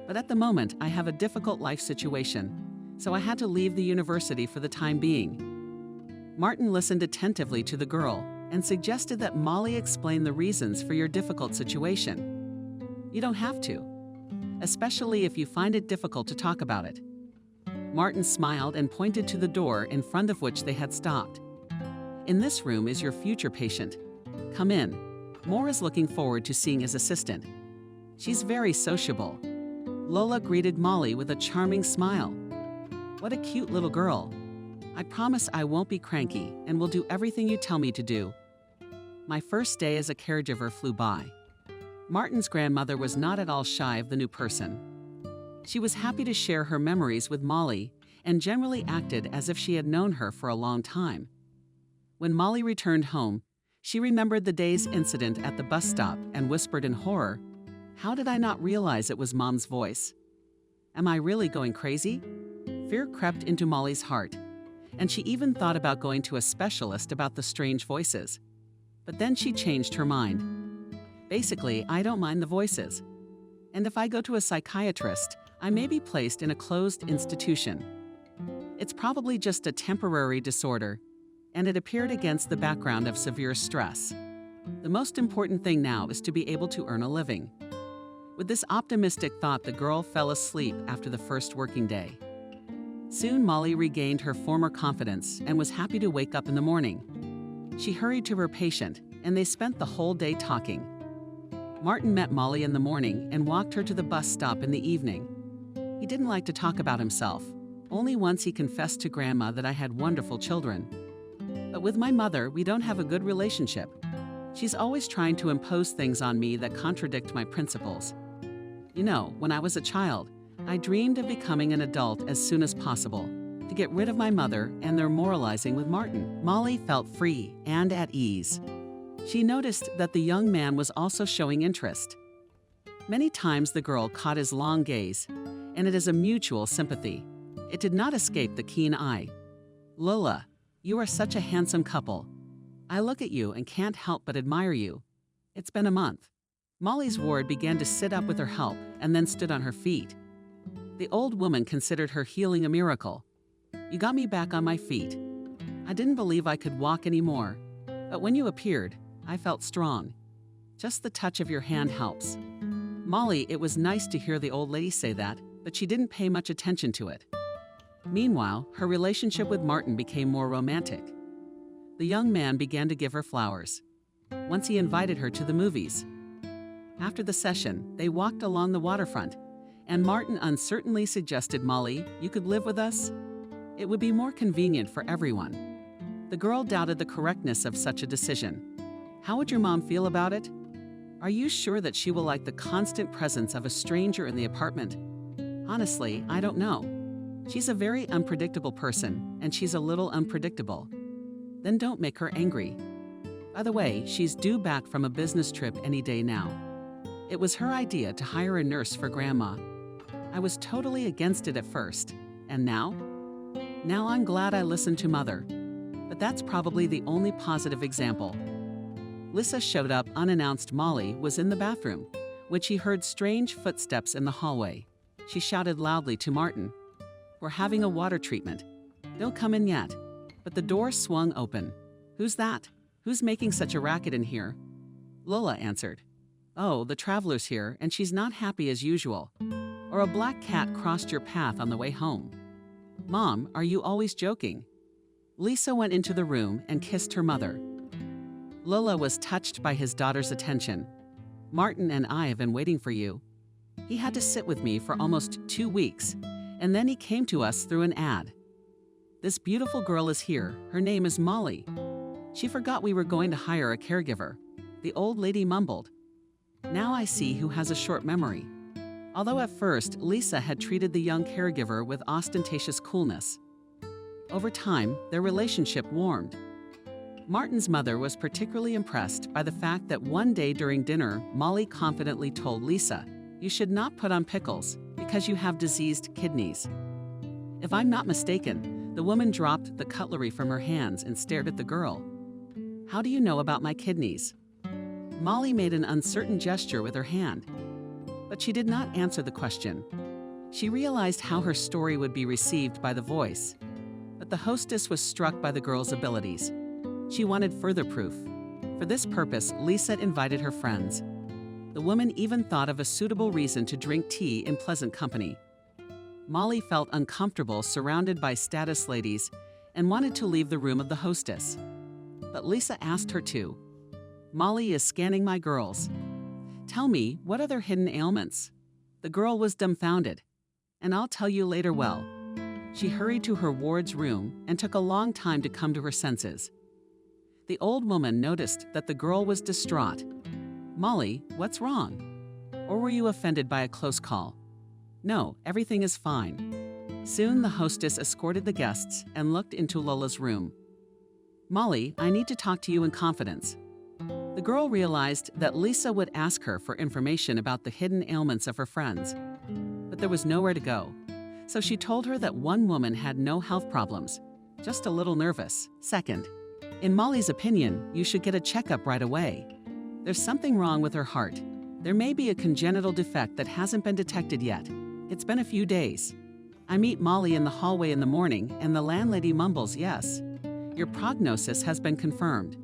but at the moment I have a difficult life situation, so I had to leave the university for the time being. Martin listened attentively to the girl and suggested that Molly explain the reasons for your difficult situation. You don't have to, especially if you find it difficult to talk about it. Martin smiled and pointed to the door in front of which they had stopped. In this room is your future patient. Come in. Moore is looking forward to seeing his assistant. She's very sociable. Lola greeted Molly with a charming smile. What a cute little girl. I promise I won't be cranky and will do everything you tell me to do. My first day as a caregiver flew by. Martin's grandmother was not at all shy of the new person. She was happy to share her memories with Molly and generally acted as if she had known her for a long time. When Molly returned home, she remembered the day's incident at the bus stop and whispered in horror, "How did I not realize it was Mom's voice? Am I really going crazy?" Fear crept into Molly's heart, and she even thought about going to a specialist about the strange voices. But then she changed her mind. Basically, I don't mind the voices. And if I go to a psychiatrist, I may be placed in a closed institution. It's probably just a temporary disorder, and it appeared against the background of severe stress. The most important thing now is to be able to earn a living. With this optimistic thought, the girl fell asleep after the first working day. Soon Molly regained her former confidence and was happy to wake up in the morning. She hurried to her patient, and they spent the whole day talking. Martin met Molly in the morning and walked her to the bus stop in the evening. He didn't like to talk about himself. Only once he confessed to Grandma that I had wonderful children. But with my mother, we don't have a good relationship. She's always trying to impose things on me that contradict my principles. You know, when I was a child, I dreamed of becoming an adult as soon as possible, to get rid of my mother and their moralizing with Martin. Molly felt free and at ease. She noticed that the young man was also showing interest. Many times the girl caught his long gaze, and it is a mutual sympathy. It did not escape the keen eye. "Lola, you are such a handsome couple. I look at you and can't help but admire you. It's been a month." Molly's ward began to sit up with her help and then stood on her feet. The old woman considered her healing a miracle. "You got me back on my feet. I didn't believe I could walk anymore, but when you appeared, I felt strong. Just the touch of your hand helps." Molly, it was nice to hear the old lady say that, but she didn't pay much attention to it. Meanwhile, her relationship with Martin became more romantic. The young man began to give her flowers. Once he invited her to the movies. After the session, they walked along the waterfront, and Martin uncertainly suggested, "Molly, you could live with us? It would be more convenient for everyone." The girl doubted the correctness of such a decision. "How would your mom feel about it? Are you sure that she will like the constant presence of a stranger in the apartment?" "Honestly, I don't know. She's a very unpredictable person, and she's a little unpredictable." "Then don't make her angry. By the way, she's due back from a business trip any day now. It was her idea to hire a nurse for Grandma. I was totally against it at first, and now? Now I'm glad I listened to Mother. But that's probably the only positive example." Lissa showed up unannounced. Molly was in the bathroom when she heard strange footsteps in the hallway. She shouted loudly to Martin, "We're having a water treatment. Don't come in yet." But the door swung open. "Who's that? Who's making such a racket in here?" Lola answered. "Oh, the traveler's here, and she's not happy as usual. Or a black cat crossed your path on the way home." "Mom, are you always joking?" Lisa went into the room and kissed her mother. Lola was touched by his daughter's attention. Martin and I have been waiting for you. He had to sit with me for almost 2 weeks, and then he came to us through an ad. This beautiful girl is here. Her name is Molly. She forgot we were going to hire a caregiver. The old lady mumbled. Now I see who has a short memory. Although at first, Lisa had treated the young caregiver with ostentatious coolness. Over time, their relationship warmed. Martin's mother was particularly impressed by the fact that one day during dinner, Molly confidently told Lisa, "You should not put on pickles because you have diseased kidneys." If I'm not mistaken, the woman dropped the cutlery from her hands and stared at the girl. "How do you know about my kidneys?" Molly made an uncertain gesture with her hand, but she did not answer the question. She realized how her story would be received by the voice, but the hostess was struck by the girl's abilities. She wanted further proof. For this purpose, Lisa invited her friends. The woman even thought of a suitable reason to drink tea in pleasant company. Molly felt uncomfortable surrounded by status ladies and wanted to leave the room of the hostess. But Lisa asked her to. "Molly is scanning my girls. Tell me, what are their hidden ailments?" The girl was dumbfounded. "And I'll tell you later, well." She hurried to her ward's room and took a long time to come to her senses. The old woman noticed that the girl was distraught. "Molly, what's wrong? Or were you offended by a close call?" "No, everything is fine." Soon the hostess escorted the guests and looked into Lola's room. "Molly, I need to talk to you in confidence." The girl realized that Lisa would ask her for information about the hidden ailments of her friends, but there was nowhere to go. So she told her that one woman had no health problems, just a little nervous. Second, in Molly's opinion, you should get a checkup right away. There's something wrong with her heart. There may be a congenital defect that hasn't been detected yet. It's been a few days. I meet Molly in the hallway in the morning, and the landlady mumbles, "Yes, your prognosis has been confirmed.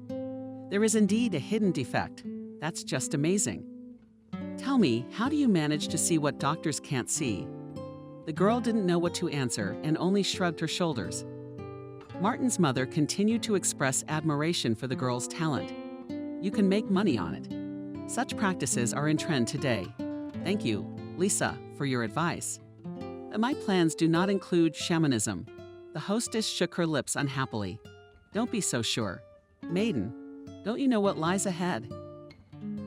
There is indeed a hidden defect. That's just amazing. Tell me, how do you manage to see what doctors can't see?" The girl didn't know what to answer and only shrugged her shoulders. Martin's mother continued to express admiration for the girl's talent. "You can make money on it. Such practices are in trend today. Thank you, Lisa, for your advice. But my plans do not include shamanism." The hostess shook her lips unhappily. "Don't be so sure. Maiden, don't you know what lies ahead?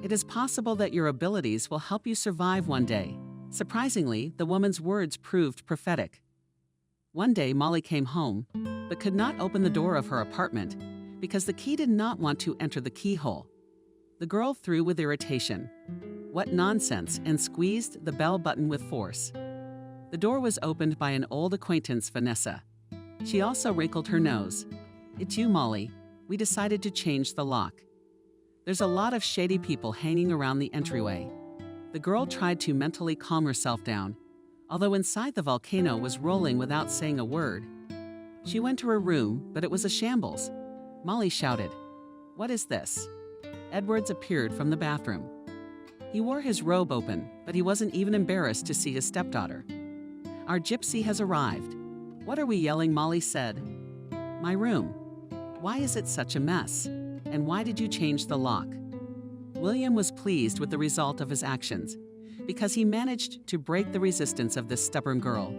It is possible that your abilities will help you survive one day." Surprisingly, the woman's words proved prophetic. One day, Molly came home, but could not open the door of her apartment because the key did not want to enter the keyhole. The girl threw with irritation. "What nonsense," and squeezed the bell button with force. The door was opened by an old acquaintance, Vanessa. She also wrinkled her nose. "It's you, Molly. We decided to change the lock. There's a lot of shady people hanging around the entryway." The girl tried to mentally calm herself down, although inside the volcano was rolling without saying a word. She went to her room, but it was a shambles. Molly shouted, "What is this?" Edwards appeared from the bathroom. He wore his robe open, but he wasn't even embarrassed to see his stepdaughter. "Our gypsy has arrived." "What are we yelling?" Molly said. "My room. Why is it such a mess? And why did you change the lock?" William was pleased with the result of his actions, because he managed to break the resistance of this stubborn girl.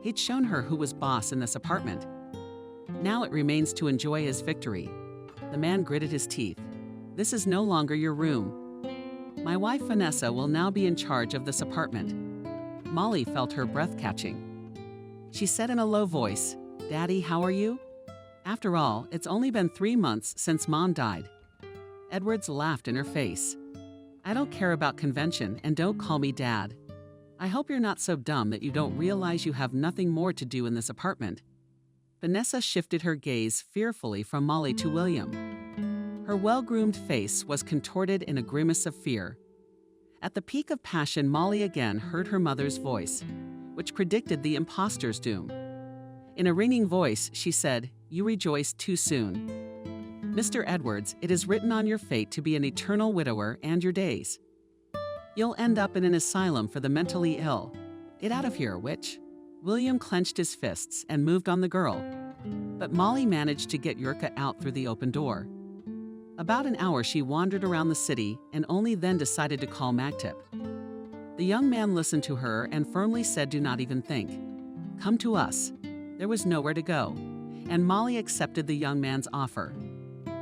He'd shown her who was boss in this apartment. Now it remains to enjoy his victory. The man gritted his teeth. "This is no longer your room. My wife Vanessa will now be in charge of this apartment." Molly felt her breath catching. She said in a low voice, "Daddy, how are you? After all, it's only been 3 months since Mom died." Edwards laughed in her face. "I don't care about convention, and don't call me Dad. I hope you're not so dumb that you don't realize you have nothing more to do in this apartment." Vanessa shifted her gaze fearfully from Molly to William. Her well-groomed face was contorted in a grimace of fear. At the peak of passion, Molly again heard her mother's voice, which predicted the impostor's doom. In a ringing voice, she said, "You rejoice too soon. Mr. Edwards, it is written on your fate to be an eternal widower and your days. You'll end up in an asylum for the mentally ill. Get out of here, witch." William clenched his fists and moved on the girl, but Molly managed to get Yurka out through the open door. About an hour she wandered around the city and only then decided to call Magtip. The young man listened to her and firmly said, "Do not even think. Come to us." There was nowhere to go, and Molly accepted the young man's offer.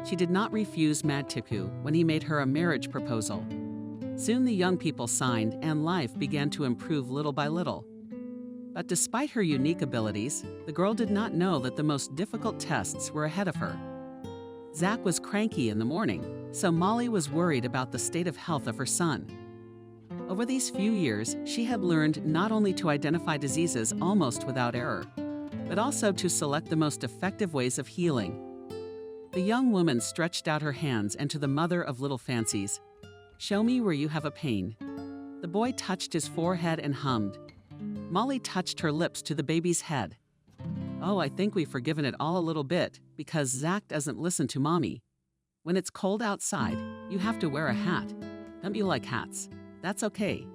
She did not refuse Magtipu when he made her a marriage proposal. Soon the young people signed and life began to improve little by little. But despite her unique abilities, the girl did not know that the most difficult tests were ahead of her. Zach was cranky in the morning, so Molly was worried about the state of health of her son. Over these few years, she had learned not only to identify diseases almost without error, but also to select the most effective ways of healing. The young woman stretched out her hands and to the mother of little fancies, "Show me where you have a pain." The boy touched his forehead and hummed. Molly touched her lips to the baby's head. "Oh, I think we've forgiven it all a little bit because Zach doesn't listen to Mommy. When it's cold outside, you have to wear a hat. Don't you like hats? That's okay.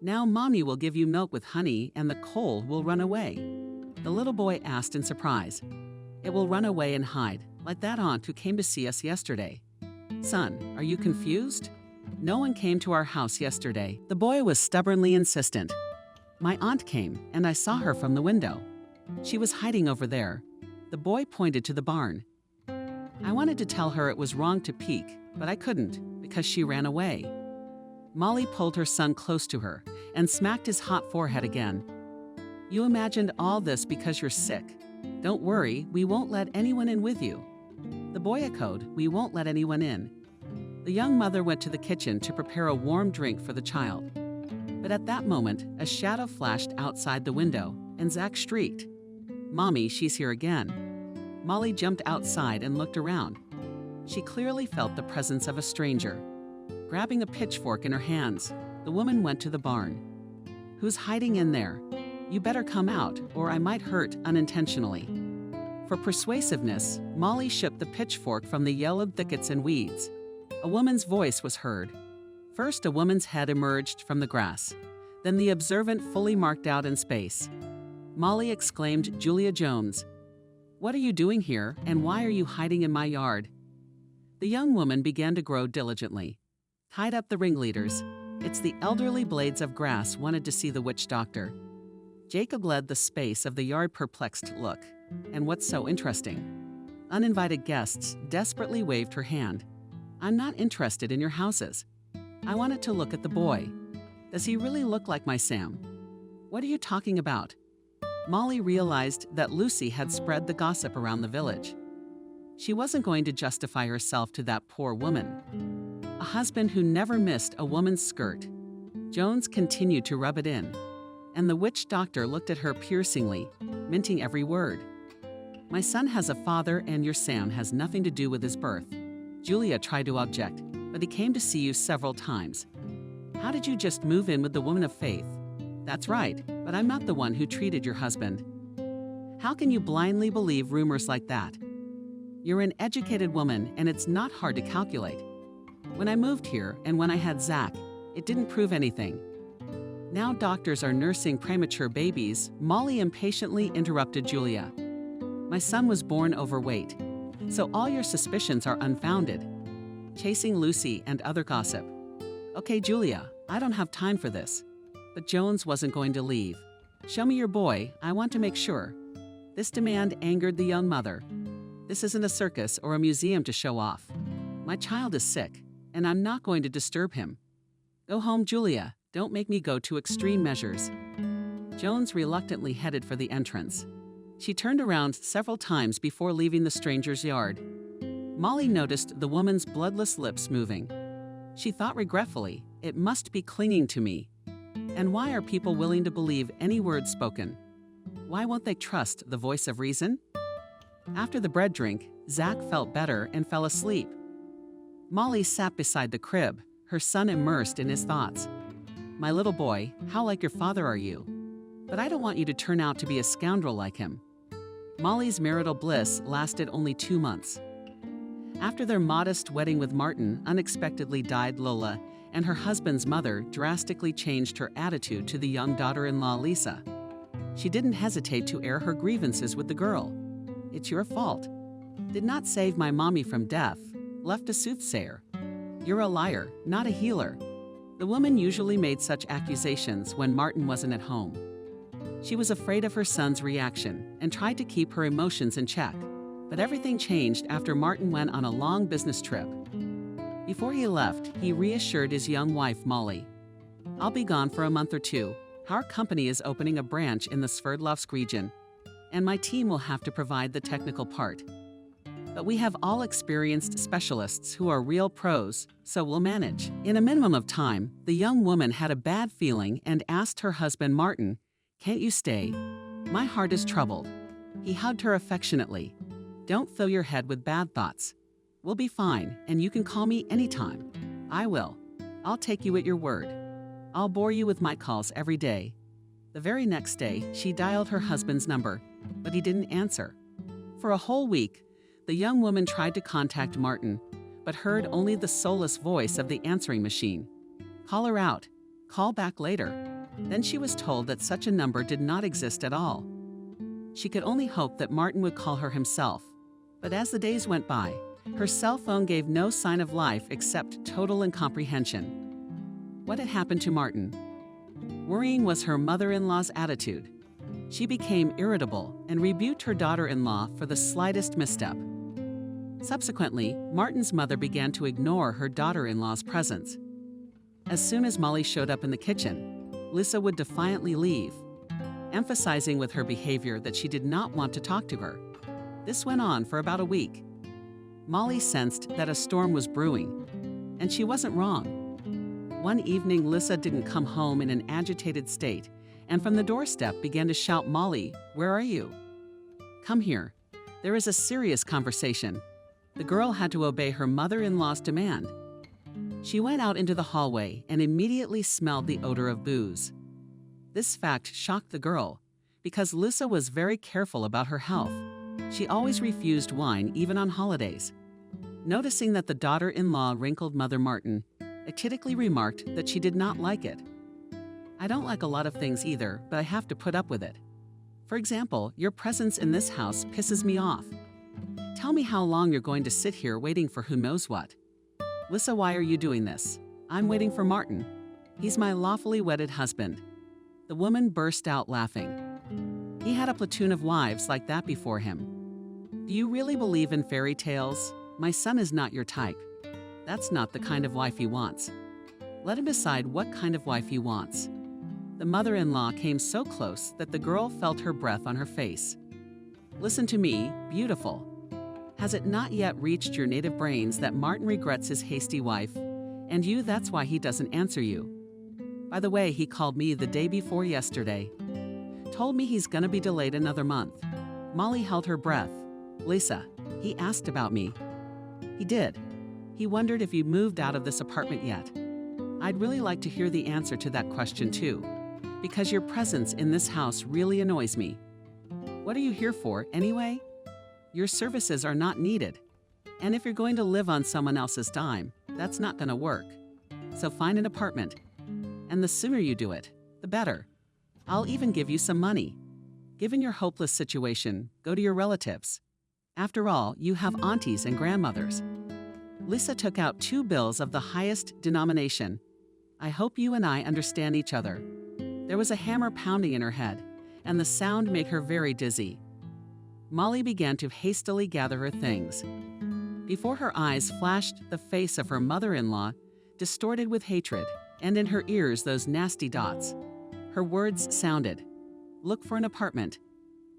Now Mommy will give you milk with honey and the cold will run away." The little boy asked in surprise. "It will run away and hide, like that aunt who came to see us yesterday." "Son, are you confused? No one came to our house yesterday." The boy was stubbornly insistent. "My aunt came, and I saw her from the window. She was hiding over there." The boy pointed to the barn. "I wanted to tell her it was wrong to peek, but I couldn't, because she ran away." Molly pulled her son close to her and smacked his hot forehead again. "You imagined all this because you're sick. Don't worry, we won't let anyone in with you." The boy echoed, "We won't let anyone in." The young mother went to the kitchen to prepare a warm drink for the child. But at that moment, a shadow flashed outside the window, and Zach shrieked, "Mommy, she's here again." Molly jumped outside and looked around. She clearly felt the presence of a stranger. Grabbing a pitchfork in her hands, the woman went to the barn. "Who's hiding in there? You better come out, or I might hurt unintentionally." For persuasiveness, Molly shook the pitchfork from the yellowed thickets and weeds. A woman's voice was heard. First, a woman's head emerged from the grass. Then the observant fully marked out in space. Molly exclaimed, "Julia Jones. What are you doing here, and why are you hiding in my yard?" The young woman began to grow diligently. "Tied up the ringleaders. It's the elderly blades of grass wanted to see the witch doctor." Jacob led the space of the yard perplexed look. "And what's so interesting?" Uninvited guests desperately waved her hand. "I'm not interested in your houses. I wanted to look at the boy. Does he really look like my Sam?" "What are you talking about?" Molly realized that Lucy had spread the gossip around the village. She wasn't going to justify herself to that poor woman. A husband who never missed a woman's skirt. Jones continued to rub it in, and the witch doctor looked at her piercingly, minting every word. "My son has a father and your Sam has nothing to do with his birth." Julia tried to object, but he came to see you several times. "How did you just move in with the woman of faith?" "That's right, but I'm not the one who treated your husband." "How can you blindly believe rumors like that? You're an educated woman and it's not hard to calculate. When I moved here and when I had Zach, it didn't prove anything." Now doctors are nursing premature babies, Molly impatiently interrupted Julia. "My son was born overweight, so all your suspicions are unfounded." Chasing Lucy and other gossip. "Okay, Julia, I don't have time for this." But Jones wasn't going to leave. "Show me your boy, I want to make sure." This demand angered the young mother. "This isn't a circus or a museum to show off. My child is sick, and I'm not going to disturb him. Go home, Julia. Don't make me go to extreme measures." Jones reluctantly headed for the entrance. She turned around several times before leaving the stranger's yard. Molly noticed the woman's bloodless lips moving. She thought regretfully, "It must be clinging to me. And why are people willing to believe any word spoken? Why won't they trust the voice of reason?" After the bread drink, Zach felt better and fell asleep. Molly sat beside the crib, her son immersed in his thoughts. "My little boy, how like your father are you? But I don't want you to turn out to be a scoundrel like him." Molly's marital bliss lasted only 2 months. After their modest wedding with Martin unexpectedly died Lola, and her husband's mother drastically changed her attitude to the young daughter-in-law Lisa. She didn't hesitate to air her grievances with the girl. "It's your fault. Did not save my mommy from death. left a soothsayer. You're a liar, not a healer. The woman usually made such accusations when Martin wasn't at home. She was afraid of her son's reaction and tried to keep her emotions in check. But everything changed after Martin went on a long business trip. Before he left, he reassured his young wife, Molly. I'll be gone for a month or two. Our company is opening a branch in the Sverdlovsk region, and my team will have to provide the technical part. But we have all experienced specialists who are real pros, so we'll manage. In a minimum of time, the young woman had a bad feeling and asked her husband, Martin, "Can't you stay? My heart is troubled." He hugged her affectionately. Don't fill your head with bad thoughts. We'll be fine, and you can call me anytime. I will. I'll take you at your word. I'll bore you with my calls every day. The very next day, she dialed her husband's number, but he didn't answer. For a whole week, the young woman tried to contact Martin, but heard only the soulless voice of the answering machine. Call her out. Call back later. Then she was told that such a number did not exist at all. She could only hope that Martin would call her himself. But as the days went by, her cell phone gave no sign of life except total incomprehension. What had happened to Martin? Worrying was her mother-in-law's attitude. She became irritable and rebuked her daughter-in-law for the slightest misstep. Subsequently, Martin's mother began to ignore her daughter-in-law's presence. As soon as Molly showed up in the kitchen, Lisa would defiantly leave, emphasizing with her behavior that she did not want to talk to her. This went on for about a week. Molly sensed that a storm was brewing, and she wasn't wrong. One evening, Lisa didn't come home in an agitated state, and from the doorstep began to shout, "Molly, where are you? Come here. There is a serious conversation." The girl had to obey her mother-in-law's demand. She went out into the hallway and immediately smelled the odor of booze. This fact shocked the girl, because Lisa was very careful about her health. She always refused wine, even on holidays. Noticing that the daughter-in-law wrinkled Mother Martin, critically remarked that she did not like it. "I don't like a lot of things either, but I have to put up with it. For example, your presence in this house pisses me off. Tell me how long you're going to sit here waiting for who knows what." "Lisa, why are you doing this?" "I'm waiting for Martin. He's my lawfully wedded husband." The woman burst out laughing. "He had a platoon of wives like that before him. Do you really believe in fairy tales? My son is not your type. That's not the kind of wife he wants. Let him decide what kind of wife he wants." The mother-in-law came so close that the girl felt her breath on her face. "Listen to me, beautiful. Has it not yet reached your native brains that Martin regrets his hasty wife, and that's why he doesn't answer you? By the way, he called me the day before yesterday. Told me he's gonna be delayed another month." Molly held her breath. "Lisa, he asked about me." "He did. He wondered if you moved out of this apartment yet. I'd really like to hear the answer to that question too, because your presence in this house really annoys me. What are you here for, anyway? Your services are not needed. And if you're going to live on someone else's dime, that's not gonna work. So find an apartment. And the sooner you do it, the better. I'll even give you some money. Given your hopeless situation, go to your relatives. After all, you have aunties and grandmothers." Lisa took out 2 bills of the highest denomination. "I hope you and I understand each other." There was a hammer pounding in her head, and the sound made her very dizzy. Molly began to hastily gather her things. Before her eyes flashed the face of her mother-in-law, distorted with hatred, and in her ears those nasty dots. Her words sounded, "Look for an apartment.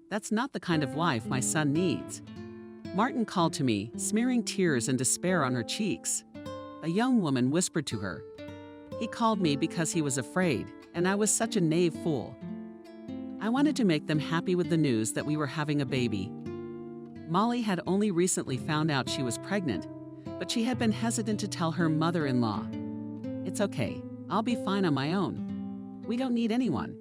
That's not the kind of wife my son needs." Martin called to me, smearing tears and despair on her cheeks. A young woman whispered to her. "He called me because he was afraid, and I was such a knave fool. I wanted to make them happy with the news that we were having a baby." Molly had only recently found out she was pregnant, but she had been hesitant to tell her mother-in-law. "It's okay. I'll be fine on my own. We don't need anyone."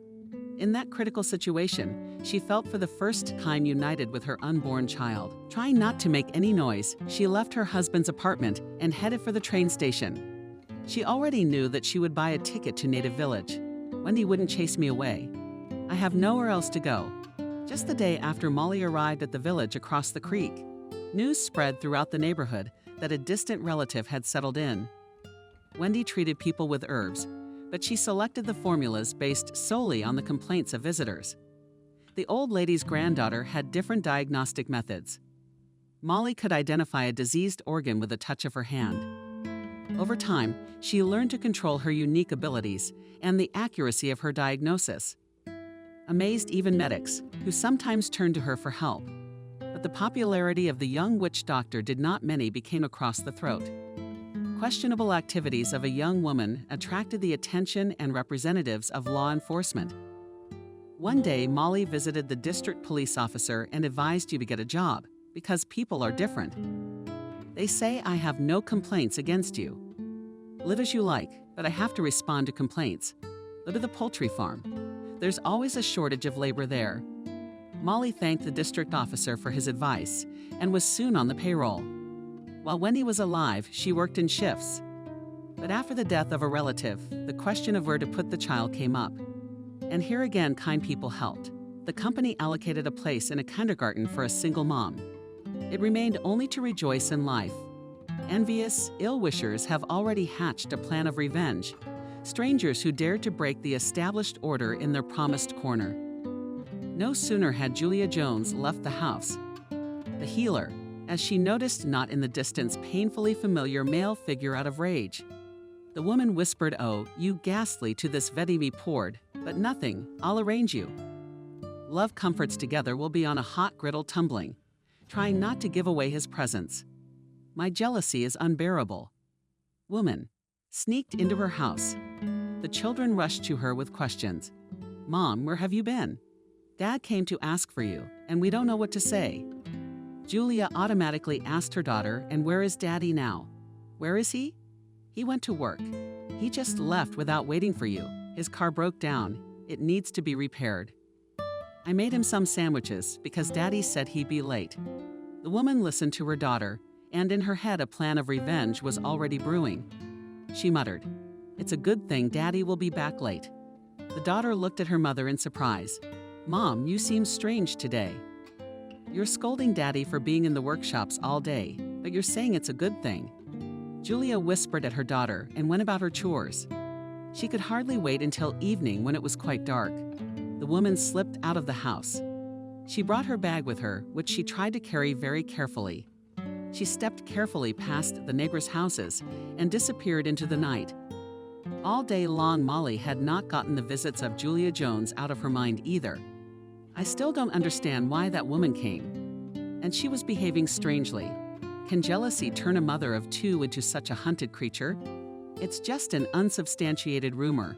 In that critical situation, she felt for the first time united with her unborn child. Trying not to make any noise, she left her husband's apartment and headed for the train station. She already knew that she would buy a ticket to Native Village. Wendy wouldn't chase me away. I have nowhere else to go. Just the day after Molly arrived at the village across the creek, news spread throughout the neighborhood that a distant relative had settled in. Wendy treated people with herbs, but she selected the formulas based solely on the complaints of visitors. The old lady's granddaughter had different diagnostic methods. Molly could identify a diseased organ with a touch of her hand. Over time, she learned to control her unique abilities and the accuracy of her diagnosis. Amazed even medics, who sometimes turned to her for help. But the popularity of the young witch doctor did not many became across the throat. Questionable activities of a young woman attracted the attention and representatives of law enforcement. One day, Molly visited the district police officer and advised you to get a job, because people are different. They say I have no complaints against you. Live as you like, but I have to respond to complaints. Go to the poultry farm. There's always a shortage of labor there. Molly thanked the district officer for his advice and was soon on the payroll. While Wendy was alive, she worked in shifts. But after the death of a relative, the question of where to put the child came up. And here again, kind people helped. The company allocated a place in a kindergarten for a single mom. It remained only to rejoice in life. Envious, ill-wishers have already hatched a plan of revenge, strangers who dared to break the established order in their promised corner. No sooner had Julia Jones left the house. The healer, as she noticed not in the distance painfully familiar male figure out of rage. The woman whispered, "Oh, you ghastly," to this Vedi me poured, but nothing, I'll arrange you. Love comforts together will be on a hot griddle tumbling, trying not to give away his presence. My jealousy is unbearable. Woman sneaked into her house. The children rushed to her with questions. Mom, where have you been? Dad came to ask for you, and we don't know what to say. Julia automatically asked her daughter, and where is Daddy now? Where is he? He went to work. He just left without waiting for you. His car broke down. It needs to be repaired. I made him some sandwiches because Daddy said he'd be late. The woman listened to her daughter, and in her head a plan of revenge was already brewing. She muttered, "It's a good thing Daddy will be back late." The daughter looked at her mother in surprise. "Mom, you seem strange today. You're scolding Daddy for being in the workshops all day, but you're saying it's a good thing." Julia whispered at her daughter and went about her chores. She could hardly wait until evening when it was quite dark. The woman slipped out of the house. She brought her bag with her, which she tried to carry very carefully. She stepped carefully past the neighbors' houses and disappeared into the night. All day long, Molly had not gotten the visits of Julia Jones out of her mind either. I still don't understand why that woman came. And she was behaving strangely. Can jealousy turn a mother of two into such a hunted creature? It's just an unsubstantiated rumor.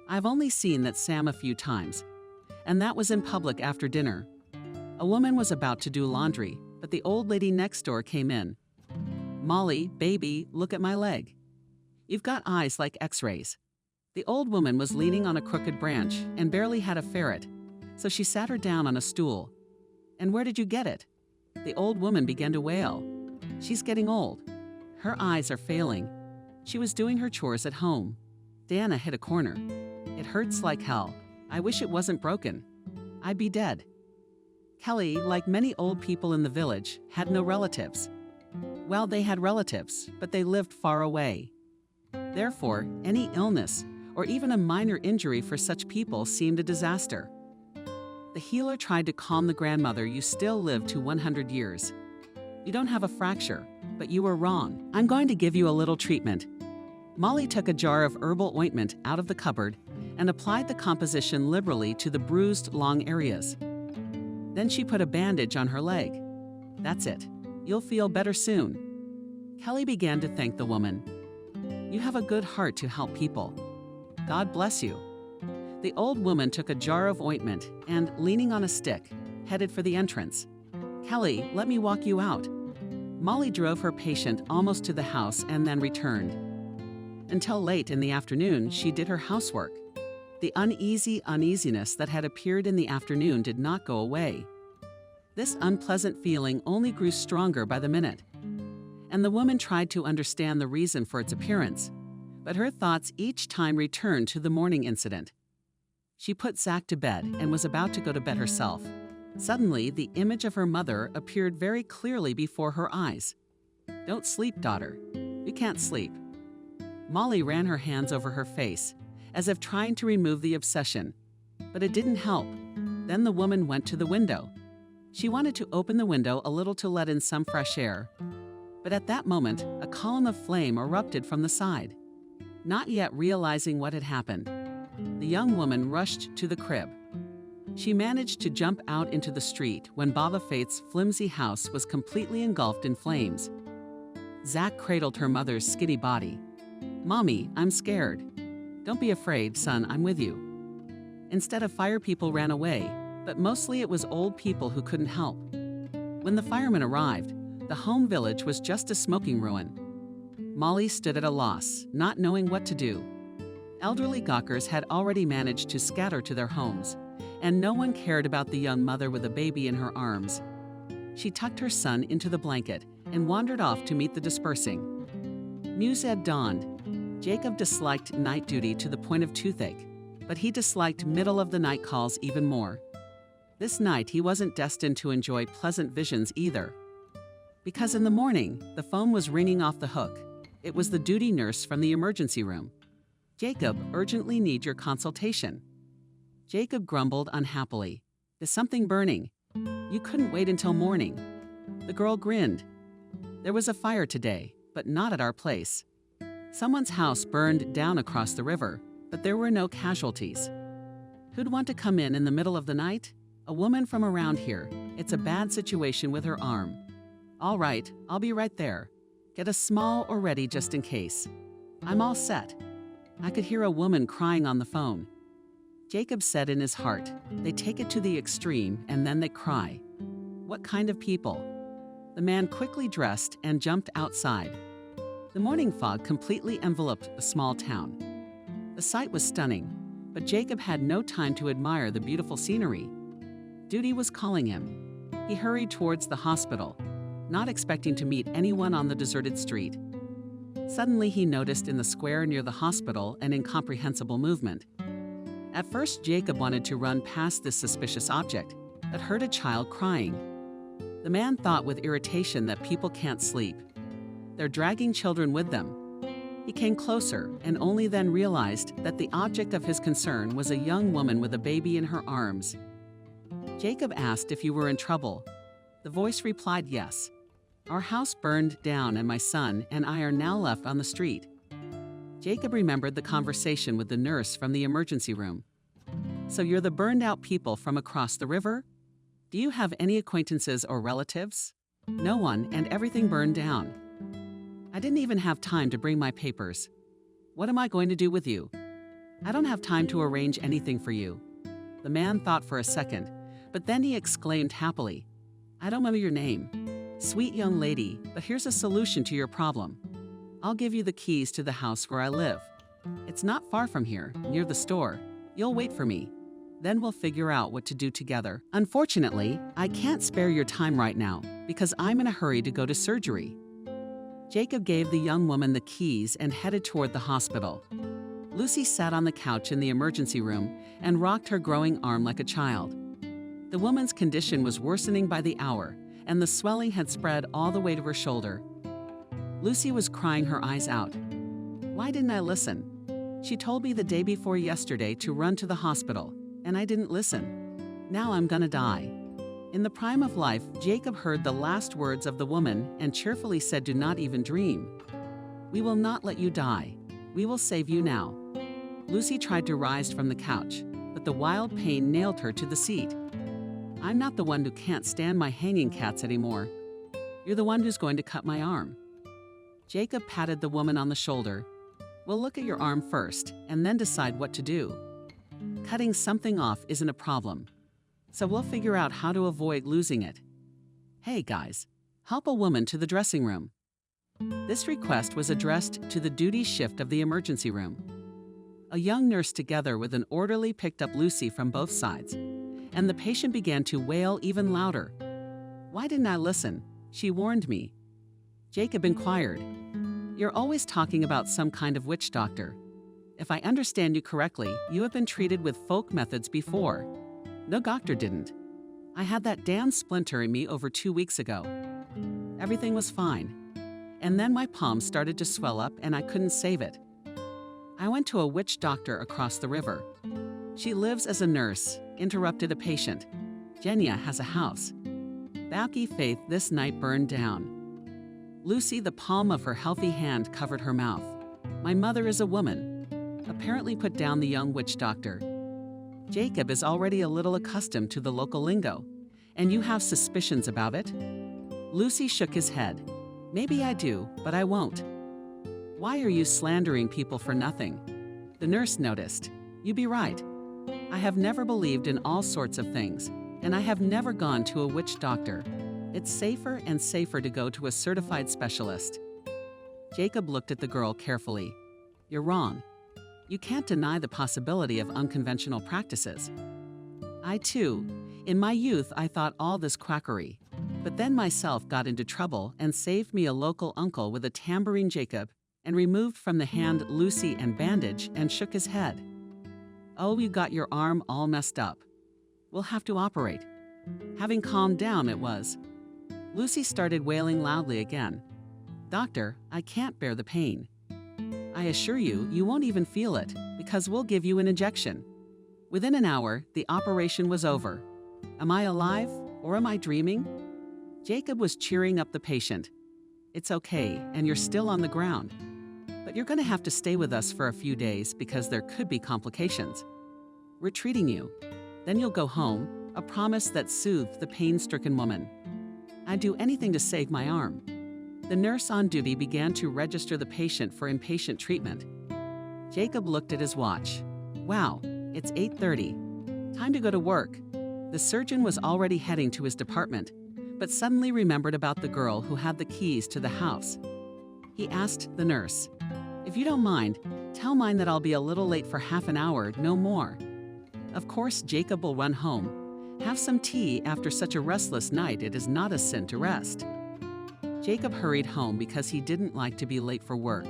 I've only seen that Sam a few times, and that was in public after dinner. A woman was about to do laundry, but the old lady next door came in. "Molly, baby, look at my leg. You've got eyes like x-rays." The old woman was leaning on a crooked branch and barely had a ferret, so she sat her down on a stool. "And where did you get it?" The old woman began to wail. She's getting old. Her eyes are failing. She was doing her chores at home. Diana hit a corner. "It hurts like hell. I wish it wasn't broken. I'd be dead." Kelly, like many old people in the village, had no relatives. Well, they had relatives, but they lived far away. Therefore, any illness or even a minor injury for such people seemed a disaster. The healer tried to calm the grandmother. "You still live to 100 years. You don't have a fracture, but you were wrong. I'm going to give you a little treatment." Molly took a jar of herbal ointment out of the cupboard and applied the composition liberally to the bruised long areas. Then she put a bandage on her leg. "That's it. You'll feel better soon." Kelly began to thank the woman. "You have a good heart to help people. God bless you." The old woman took a jar of ointment and, leaning on a stick, headed for the entrance. "Kelly, let me walk you out." Molly drove her patient almost to the house and then returned. Until late in the afternoon, she did her housework. The uneasiness that had appeared in the afternoon did not go away. This unpleasant feeling only grew stronger by the minute. And the woman tried to understand the reason for its appearance, but her thoughts each time returned to the morning incident. She put Zach to bed and was about to go to bed herself. Suddenly, the image of her mother appeared very clearly before her eyes. Don't sleep, daughter. You can't sleep. Molly ran her hands over her face, as if trying to remove the obsession, but it didn't help. Then the woman went to the window. She wanted to open the window a little to let in some fresh air, but at that moment, a column of flame erupted from the side. Not yet realizing what had happened, the young woman rushed to the crib. She managed to jump out into the street when Baba Faith's flimsy house was completely engulfed in flames. Zach cradled her mother's skinny body. "Mommy, I'm scared." "Don't be afraid, son, I'm with you." Instead of fire people ran away, but mostly it was old people who couldn't help. When the firemen arrived, the home village was just a smoking ruin. Molly stood at a loss, not knowing what to do. Elderly Gawkers had already managed to scatter to their homes, and no one cared about the young mother with a baby in her arms. She tucked her son into the blanket and wandered off to meet the dispersing. News had dawned. Jacob disliked night duty to the point of toothache, but he disliked middle-of-the-night calls even more. This night, he wasn't destined to enjoy pleasant visions either. Because in the morning, the phone was ringing off the hook. It was the duty nurse from the emergency room. "Jacob, urgently need your consultation." Jacob grumbled unhappily. "Is something burning?" "You couldn't wait until morning." The girl grinned. "There was a fire today, but not at our place. Someone's house burned down across the river, but there were no casualties." "Who'd want to come in the middle of the night?" "A woman from around here. It's a bad situation with her arm." "All right, I'll be right there. Get a small or ready just in case." "I'm all set." I could hear a woman crying on the phone. Jacob said in his heart, "They take it to the extreme and then they cry." What kind of people? The man quickly dressed and jumped outside. The morning fog completely enveloped the small town. The sight was stunning, but Jacob had no time to admire the beautiful scenery. Duty was calling him. He hurried towards the hospital, not expecting to meet anyone on the deserted street. Suddenly, he noticed in the square near the hospital an incomprehensible movement. At first, Jacob wanted to run past this suspicious object, but heard a child crying. The man thought with irritation that people can't sleep. They're dragging children with them. He came closer and only then realized that the object of his concern was a young woman with a baby in her arms. Jacob asked if you were in trouble. The voice replied yes. "Our house burned down and my son and I are now left on the street." Jacob remembered the conversation with the nurse from the emergency room. "So you're the burned out people from across the river? Do you have any acquaintances or relatives?" "No one, and everything burned down." "I didn't even have time to bring my papers." "What am I going to do with you?" "I don't have time to arrange anything for you." The man thought for a second, but then he exclaimed happily, "I don't know your name." "Sweet young lady, but here's a solution to your problem. I'll give you the keys to the house where I live. It's not far from here, near the store. You'll wait for me. Then we'll figure out what to do together. Unfortunately, I can't spare your time right now because I'm in a hurry to go to surgery." Jacob gave the young woman the keys and headed toward the hospital. Lucy sat on the couch in the emergency room and rocked her growing arm like a child. The woman's condition was worsening by the hour, and the swelling had spread all the way to her shoulder. Lucy was crying her eyes out. "Why didn't I listen? She told me the day before yesterday to run to the hospital, and I didn't listen. Now I'm gonna die." In the prime of life, Jacob heard the last words of the woman and cheerfully said, "Do not even dream. We will not let you die. We will save you now." Lucy tried to rise from the couch, but the wild pain nailed her to the seat. "I'm not the one who can't stand my hanging cats anymore. You're the one who's going to cut my arm." Jacob patted the woman on the shoulder. "We'll look at your arm first and then decide what to do. Cutting something off isn't a problem, so we'll figure out how to avoid losing it. Hey guys, help a woman to the dressing room." This request was addressed to the duty shift of the emergency room. A young nurse together with an orderly picked up Lucy from both sides, and the patient began to wail even louder. "Why didn't I listen? She warned me." Jacob inquired, "You're always talking about some kind of witch doctor. If I understand you correctly, you have been treated with folk methods before." "No doctor didn't. I had that damn splinter in me over 2 weeks ago. Everything was fine." and then my palm started to swell up and I couldn't save it. I went to a witch doctor across the river. She lives as a nurse, interrupted a patient. Jenya has a house. Balky faith this night burned down. Lucy, the palm of her healthy hand covered her mouth. My mother is a woman. Apparently put down the young witch doctor. Jacob is already a little accustomed to the local lingo, and you have suspicions about it? Lucy shook his head. Maybe I do, but I won't. Why are you slandering people for nothing? The nurse noticed. You be right. I have never believed in all sorts of things, and I have never gone to a witch doctor. It's safer and safer to go to a certified specialist. Jacob looked at the girl carefully. You're wrong. You can't deny the possibility of unconventional practices. I too, in my youth, I thought all this quackery. But then myself got into trouble and saved me a local uncle with a tambourine Jacob and removed from the hand Lucy and bandage and shook his head. Oh, you got your arm all messed up. We'll have to operate. Having calmed down, it was. Lucy started wailing loudly again. Doctor, I can't bear the pain. I assure you, you won't even feel it because we'll give you an injection. Within an hour, the operation was over. Am I alive or am I dreaming? Jacob was cheering up the patient. It's okay, and you're still on the ground. But you're going to have to stay with us for a few days because there could be complications. We're treating you. Then you'll go home, a promise that soothed the pain-stricken woman. I'd do anything to save my arm. The nurse on duty began to register the patient for inpatient treatment. Jacob looked at his watch. Wow, it's 8:30. Time to go to work. The surgeon was already heading to his department, but suddenly remembered about the girl who had the keys to the house. He asked the nurse, "If you don't mind, tell mine that I'll be a little late for half an hour, no more." Of course, Jacob will run home. Have some tea after such a restless night. It is not a sin to rest. Jacob hurried home because he didn't like to be late for work.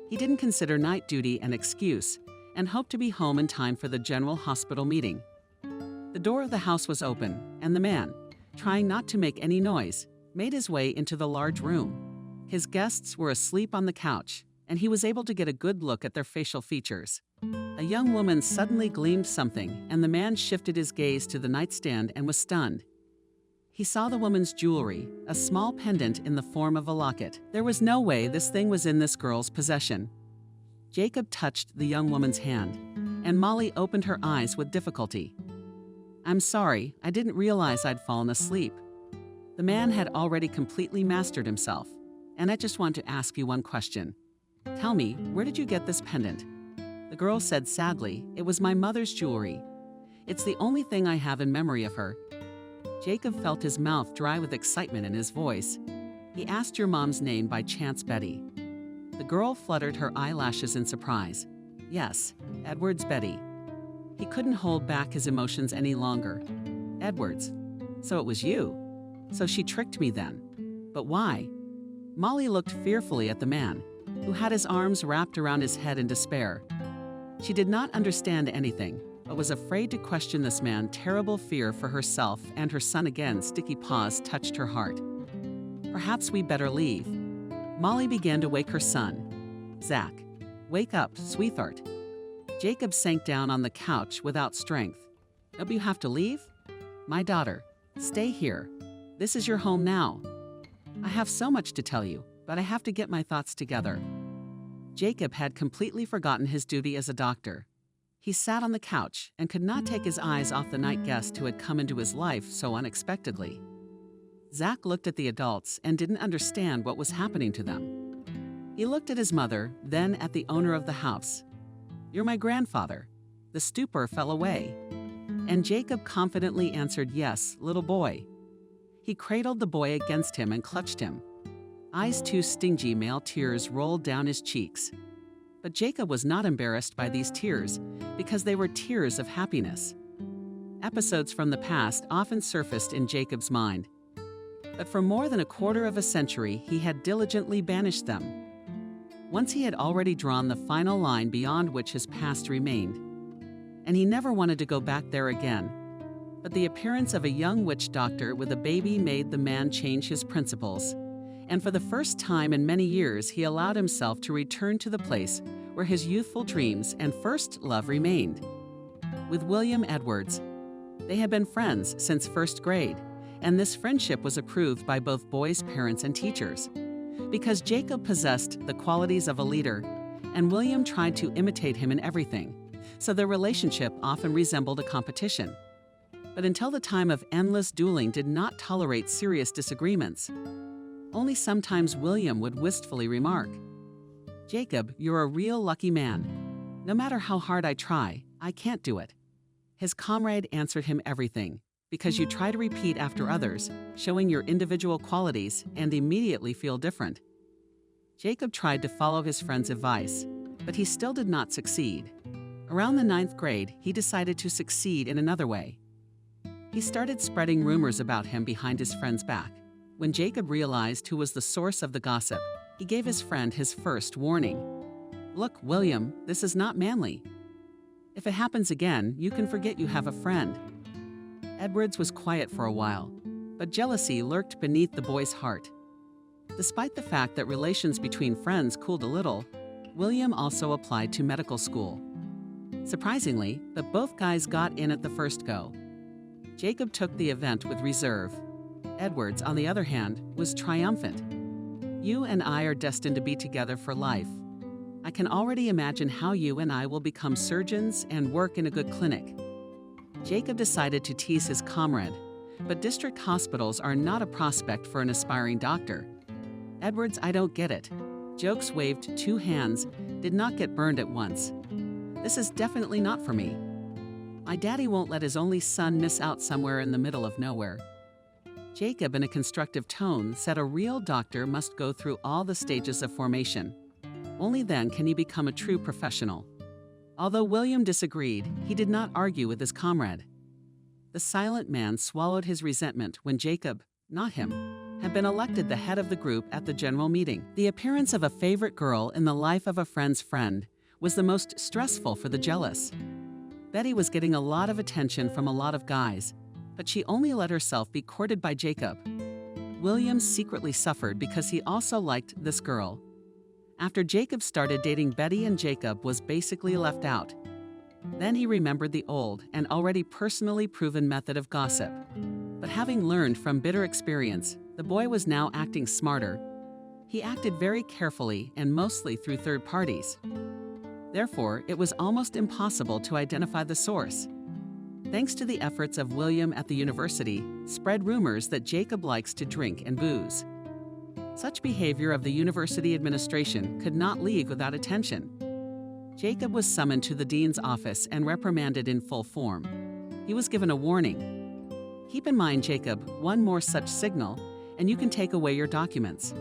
He didn't consider night duty an excuse and hoped to be home in time for the general hospital meeting. The door of the house was open, and the man, trying not to make any noise, made his way into the large room. His guests were asleep on the couch, and he was able to get a good look at their facial features. A young woman suddenly gleamed something, and the man shifted his gaze to the nightstand and was stunned. He saw the woman's jewelry, a small pendant in the form of a locket. There was no way this thing was in this girl's possession. Jacob touched the young woman's hand, and Molly opened her eyes with difficulty. I'm sorry, I didn't realize I'd fallen asleep. The man had already completely mastered himself, and I just want to ask you one question. Tell me, where did you get this pendant? The girl said sadly, it was my mother's jewelry. It's the only thing I have in memory of her. Jacob felt his mouth dry with excitement in his voice. He asked your mom's name by chance, Betty. The girl fluttered her eyelashes in surprise. Yes, Edward's Betty. He couldn't hold back his emotions any longer. Edwards. So it was you. So she tricked me then. But why? Molly looked fearfully at the man, who had his arms wrapped around his head in despair. She did not understand anything, but was afraid to question this man. Terrible fear for herself and her son again. Sticky paws touched her heart. Perhaps we better leave. Molly began to wake her son. Zach, wake up, sweetheart. Jacob sank down on the couch without strength. Don't you have to leave? My daughter, stay here. This is your home now. I have so much to tell you, but I have to get my thoughts together. Jacob had completely forgotten his duty as a doctor. He sat on the couch and could not take his eyes off the night guest who had come into his life so unexpectedly. Zach looked at the adults and didn't understand what was happening to them. He looked at his mother, then at the owner of the house. You're my grandfather. The stupor fell away. And Jacob confidently answered, yes, little boy. He cradled the boy against him and clutched him. Eyes too stingy, male tears rolled down his cheeks. But Jacob was not embarrassed by these tears because they were tears of happiness. Episodes from the past often surfaced in Jacob's mind. But for more than a quarter of a century, he had diligently banished them. Once he had already drawn the final line beyond which his past remained, and he never wanted to go back there again. But the appearance of a young witch doctor with a baby made the man change his principles, and for the first time in many years, he allowed himself to return to the place where his youthful dreams and first love remained. With William Edwards, they had been friends since first grade, and this friendship was approved by both boys' parents and teachers. Because Jacob possessed the qualities of a leader, and William tried to imitate him in everything, so their relationship often resembled a competition. But until the time of endless dueling did not tolerate serious disagreements. Only sometimes William would wistfully remark, "Jacob, you're a real lucky man. No matter how hard I try, I can't do it." His comrade answered him everything, because you try to repeat after others, showing your individual qualities, and immediately feel different. Jacob tried to follow his friend's advice, but he still did not succeed. Around the 9th grade, he decided to succeed in another way. He started spreading rumors about him behind his friend's back. When Jacob realized who was the source of the gossip, he gave his friend his first warning. "Look, William, this is not manly. If it happens again, you can forget you have a friend." Edwards was quiet for a while, but jealousy lurked beneath the boy's heart. Despite the fact that relations between friends cooled a little, William also applied to medical school. Surprisingly, but both guys got in at the first go. Jacob took the event with reserve. Edwards, on the other hand, was triumphant. "You and I are destined to be together for life. I can already imagine how you and I will become surgeons and work in a good clinic." Jacob decided to tease his comrade, but district hospitals are not a prospect for an aspiring doctor. "Edwards, I don't get it." Jokes waved 2 hands, did not get burned at once. "This is definitely not for me. My daddy won't let his only son miss out somewhere in the middle of nowhere." Jacob, in a constructive tone, said a real doctor must go through all the stages of formation. Only then can he become a true professional. Although William disagreed, he did not argue with his comrade. The silent man swallowed his resentment when Jacob, not him, had been elected the head of the group at the general meeting. The appearance of a favorite girl in the life of a friend's friend was the most stressful for the jealous. Betty was getting a lot of attention from a lot of guys, but she only let herself be courted by Jacob. William secretly suffered because he also liked this girl. After Jacob started dating Betty, and Jacob was basically left out. Then he remembered the old and already personally proven method of gossip. But having learned from bitter experience, the boy was now acting smarter. He acted very carefully and mostly through third parties. Therefore, it was almost impossible to identify the source. Thanks to the efforts of William at the university, spread rumors that Jacob likes to drink and booze. Such behavior of the university administration could not leave without attention. Jacob was summoned to the dean's office and reprimanded in full form. He was given a warning. "Keep in mind, Jacob, one more such signal, and you can take away your documents."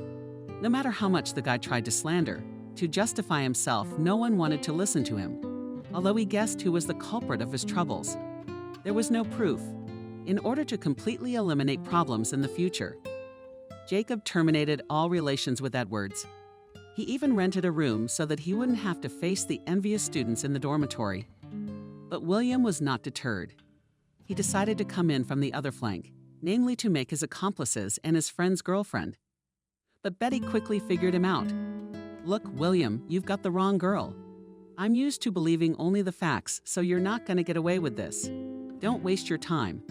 No matter how much the guy tried to slander, to justify himself, no one wanted to listen to him, although he guessed who was the culprit of his troubles. There was no proof. In order to completely eliminate problems in the future, Jacob terminated all relations with Edwards. He even rented a room so that he wouldn't have to face the envious students in the dormitory. But William was not deterred. He decided to come in from the other flank, namely to make his accomplices and his friend's girlfriend. But Betty quickly figured him out. "Look, William, you've got the wrong girl. I'm used to believing only the facts, so you're not going to get away with this. Don't waste your time.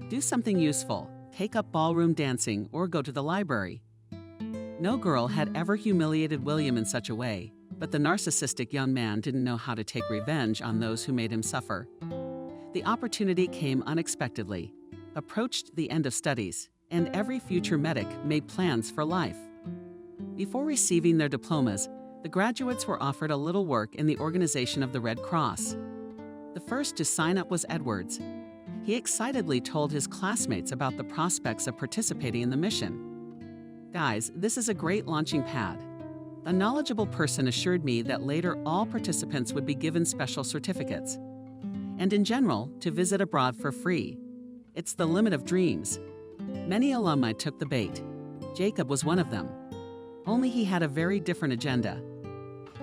Do something useful. Take up ballroom dancing or go to the library." No girl had ever humiliated William in such a way, but the narcissistic young man didn't know how to take revenge on those who made him suffer. The opportunity came unexpectedly, approached the end of studies, and every future medic made plans for life. Before receiving their diplomas, the graduates were offered a little work in the organization of the Red Cross. The first to sign up was Edwards. He excitedly told his classmates about the prospects of participating in the mission. "Guys, this is a great launching pad." A knowledgeable person assured me that later all participants would be given special certificates. And in general, to visit abroad for free. It's the limit of dreams. Many alumni took the bait. Jacob was one of them. Only he had a very different agenda.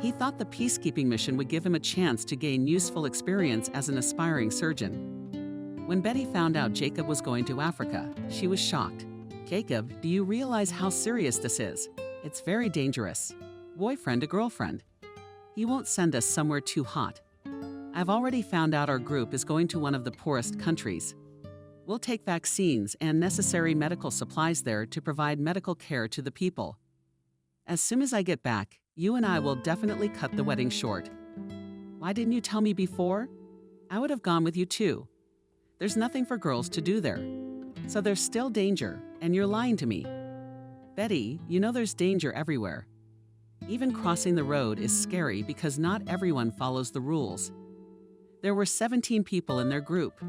He thought the peacekeeping mission would give him a chance to gain useful experience as an aspiring surgeon. When Betty found out Jacob was going to Africa, she was shocked. Jacob, do you realize how serious this is? It's very dangerous. Boyfriend to girlfriend. He won't send us somewhere too hot. I've already found out our group is going to one of the poorest countries. We'll take vaccines and necessary medical supplies there to provide medical care to the people. As soon as I get back, you and I will definitely cut the wedding short. Why didn't you tell me before? I would have gone with you too. There's nothing for girls to do there. So there's still danger, and you're lying to me. Betty, you know there's danger everywhere. Even crossing the road is scary because not everyone follows the rules. There were 17 people in their group,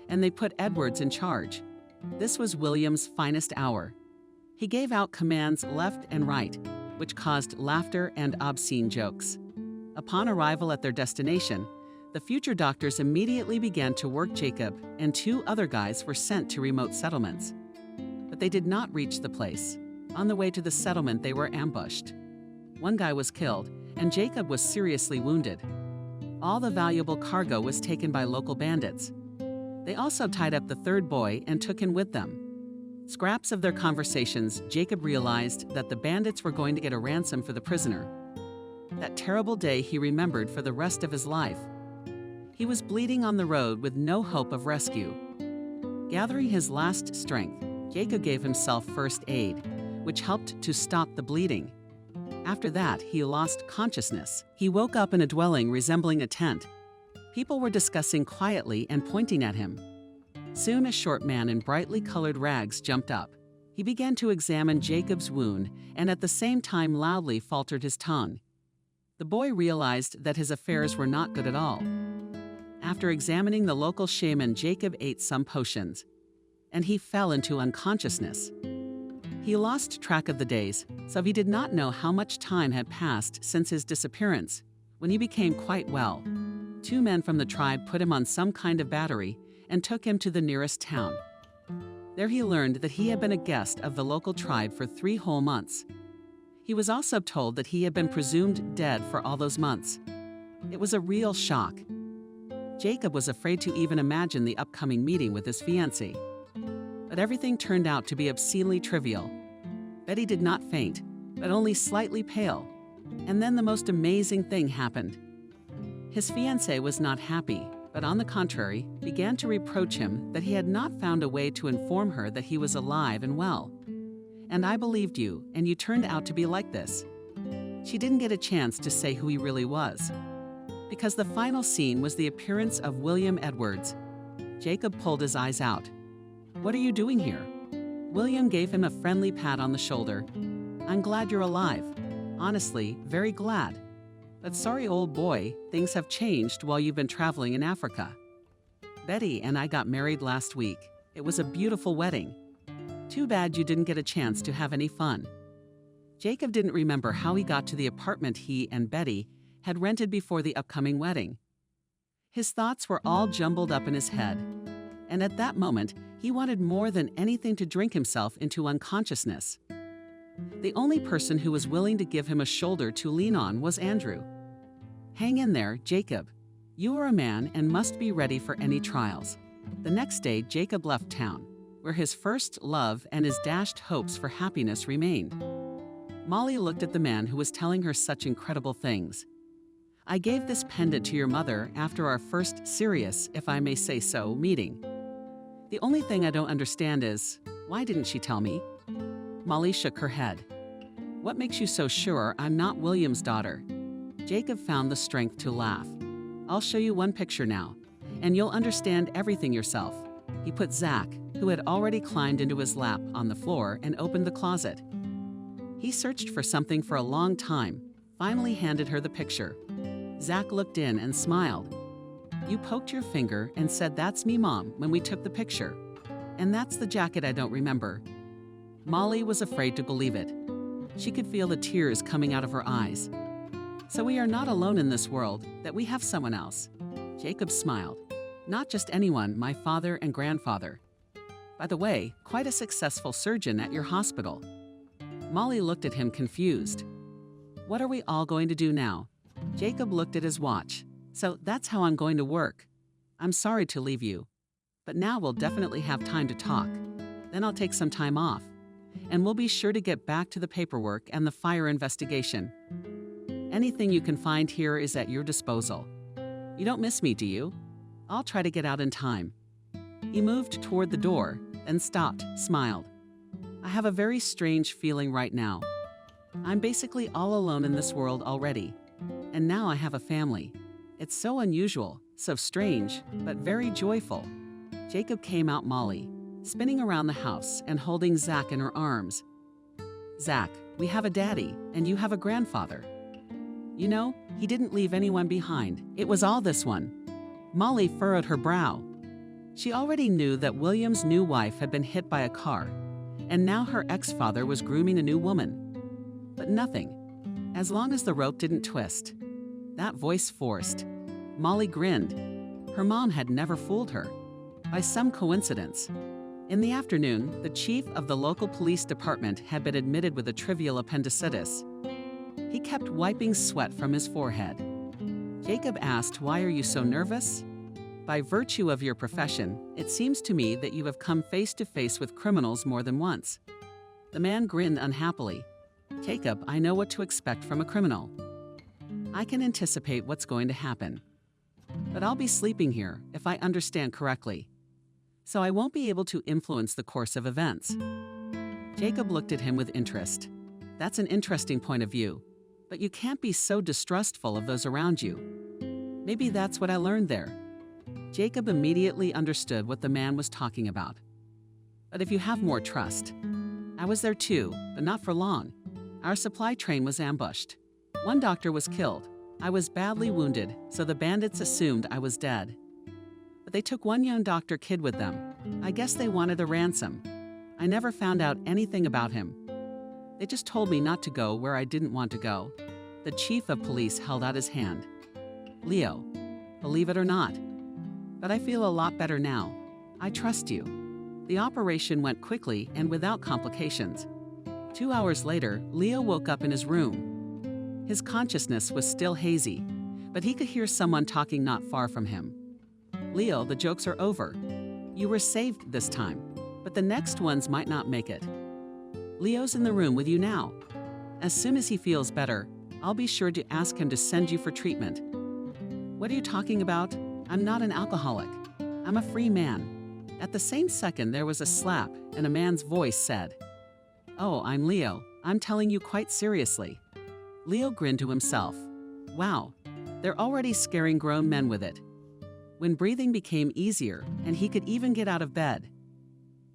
and they put Edwards in charge. This was William's finest hour. He gave out commands left and right, which caused laughter and obscene jokes. Upon arrival at their destination, the future doctors immediately began to work Jacob, and 2 other guys were sent to remote settlements. But they did not reach the place. On the way to the settlement, they were ambushed. 1 guy was killed, and Jacob was seriously wounded. All the valuable cargo was taken by local bandits. They also tied up the 3rd boy and took him with them. Scraps of their conversations, Jacob realized that the bandits were going to get a ransom for the prisoner. That terrible day he remembered for the rest of his life. He was bleeding on the road with no hope of rescue. Gathering his last strength, Jacob gave himself first aid, which helped to stop the bleeding. After that, he lost consciousness. He woke up in a dwelling resembling a tent. People were discussing quietly and pointing at him. Soon a short man in brightly colored rags jumped up. He began to examine Jacob's wound and at the same time loudly faltered his tongue. The boy realized that his affairs were not good at all. After examining the local shaman, Jacob ate some potions, and he fell into unconsciousness. He lost track of the days, so he did not know how much time had passed since his disappearance. When he became quite well, 2 men from the tribe put him on some kind of battery and took him to the nearest town. There he learned that he had been a guest of the local tribe for 3 whole months. He was also told that he had been presumed dead for all those months. It was a real shock. Jacob was afraid to even imagine the upcoming meeting with his fiancée. But everything turned out to be obscenely trivial. Betty did not faint, but only slightly pale. And then the most amazing thing happened. His fiancée was not happy, but on the contrary, began to reproach him that he had not found a way to inform her that he was alive and well. And I believed you, and you turned out to be like this. She didn't get a chance to say who he really was, because the final scene was the appearance of William Edwards. Jacob pulled his eyes out. "What are you doing here?" William gave him a friendly pat on the shoulder. "I'm glad you're alive. Honestly, very glad. But sorry, old boy, things have changed while you've been traveling in Africa. Betty and I got married last week. It was a beautiful wedding. Too bad you didn't get a chance to have any fun." Jacob didn't remember how he got to the apartment he and Betty had rented before the upcoming wedding. His thoughts were all jumbled up in his head, and at that moment, he wanted more than anything to drink himself into unconsciousness. The only person who was willing to give him a shoulder to lean on was Andrew. "Hang in there, Jacob. You are a man and must be ready for any trials." The next day, Jacob left town, where his first love and his dashed hopes for happiness remained. Molly looked at the man who was telling her such incredible things. "I gave this pendant to your mother after our first serious, if I may say so, meeting. The only thing I don't understand is, why didn't she tell me?" Molly shook her head. "What makes you so sure I'm not William's daughter?" Jacob found the strength to laugh. "I'll show you one picture now, and you'll understand everything yourself." He put Zach, who had already climbed into his lap, on the floor and opened the closet. He searched for something for a long time, finally handed her the picture. Zach looked in and smiled. "You poked your finger and said, 'That's me, Mom,' when we took the picture. And that's the jacket I don't remember." Molly was afraid to believe it. She could feel the tears coming out of her eyes. "So we are not alone in this world, that we have someone else." Jacob smiled. "Not just anyone, my father and grandfather. By the way, quite a successful surgeon at your hospital." Molly looked at him confused. "What are we all going to do now?" Jacob looked at his watch. "So that's how I'm going to work. I'm sorry to leave you, but now we'll definitely have time to talk. Then I'll take some time off. And we'll be sure to get back to the paperwork and the fire investigation. Anything you can find here is at your disposal. You don't miss me, do you? I'll try to get out in time." He moved toward the door, then stopped, smiled. "I have a very strange feeling right now. I'm basically all alone in this world already. And now I have a family. It's so unusual, so strange, but very joyful." Jacob came out Molly, spinning around the house and holding Zach in her arms. "Zach, we have a daddy, and you have a grandfather. You know, he didn't leave anyone behind. It was all this one." Molly furrowed her brow. She already knew that William's new wife had been hit by a car, and now her ex-father was grooming a new woman. But nothing, as long as the rope didn't twist. That voice forced. Molly grinned. Her mom had never fooled her. By some coincidence. In the afternoon, the chief of the local police department had been admitted with a trivial appendicitis. He kept wiping sweat from his forehead. Jacob asked, "Why are you so nervous?" "By virtue of your profession, it seems to me that you have come face to face with criminals more than once." The man grinned unhappily. "Jacob, I know what to expect from a criminal. I can anticipate what's going to happen. But I'll be sleeping here, if I understand correctly. So I won't be able to influence the course of events." Jacob looked at him with interest. "That's an interesting point of view, but you can't be so distrustful of those around you. Maybe that's what I learned there." Jacob immediately understood what the man was talking about. "But if you have more trust. I was there too, but not for long. Our supply train was ambushed. One doctor was killed. I was badly wounded, so the bandits assumed I was dead. But they took one young doctor kid with them. I guess they wanted a ransom. I never found out anything about him. They just told me not to go where I didn't want to go." The chief of police held out his hand. "Leo, believe it or not. But I feel a lot better now. I trust you." The operation went quickly and without complications. 2 hours later, Leo woke up in his room. His consciousness was still hazy, but he could hear someone talking not far from him. "Leo, the jokes are over. You were saved this time, but the next ones might not make it. Leo's in the room with you now. As soon as he feels better, I'll be sure to ask him to send you for treatment." "What are you talking about? I'm not an alcoholic. I'm a free man." At the same second, there was a slap, and a man's voice said, "Oh, I'm Leo. I'm telling you quite seriously." Leo grinned to himself. Wow, they're already scaring grown men with it. When breathing became easier, and he could even get out of bed,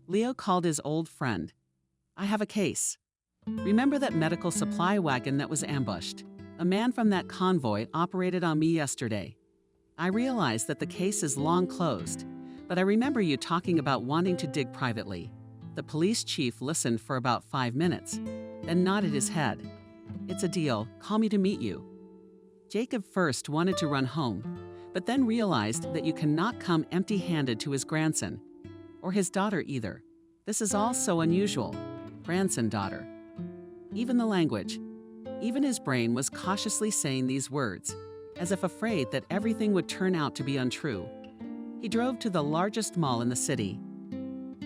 Leo called his old friend. "I have a case. Remember that medical supply wagon that was ambushed? A man from that convoy operated on me yesterday. I realize that the case is long closed, but I remember you talking about wanting to dig privately." The police chief listened for about 5 minutes, then nodded his head. "It's a deal. Call me to meet you." Jacob first wanted to run home, but then realized that you cannot come empty-handed to his grandson, or his daughter either. This is all so unusual. Grandson, daughter. Even the language. Even his brain was cautiously saying these words, as if afraid that everything would turn out to be untrue. He drove to the largest mall in the city.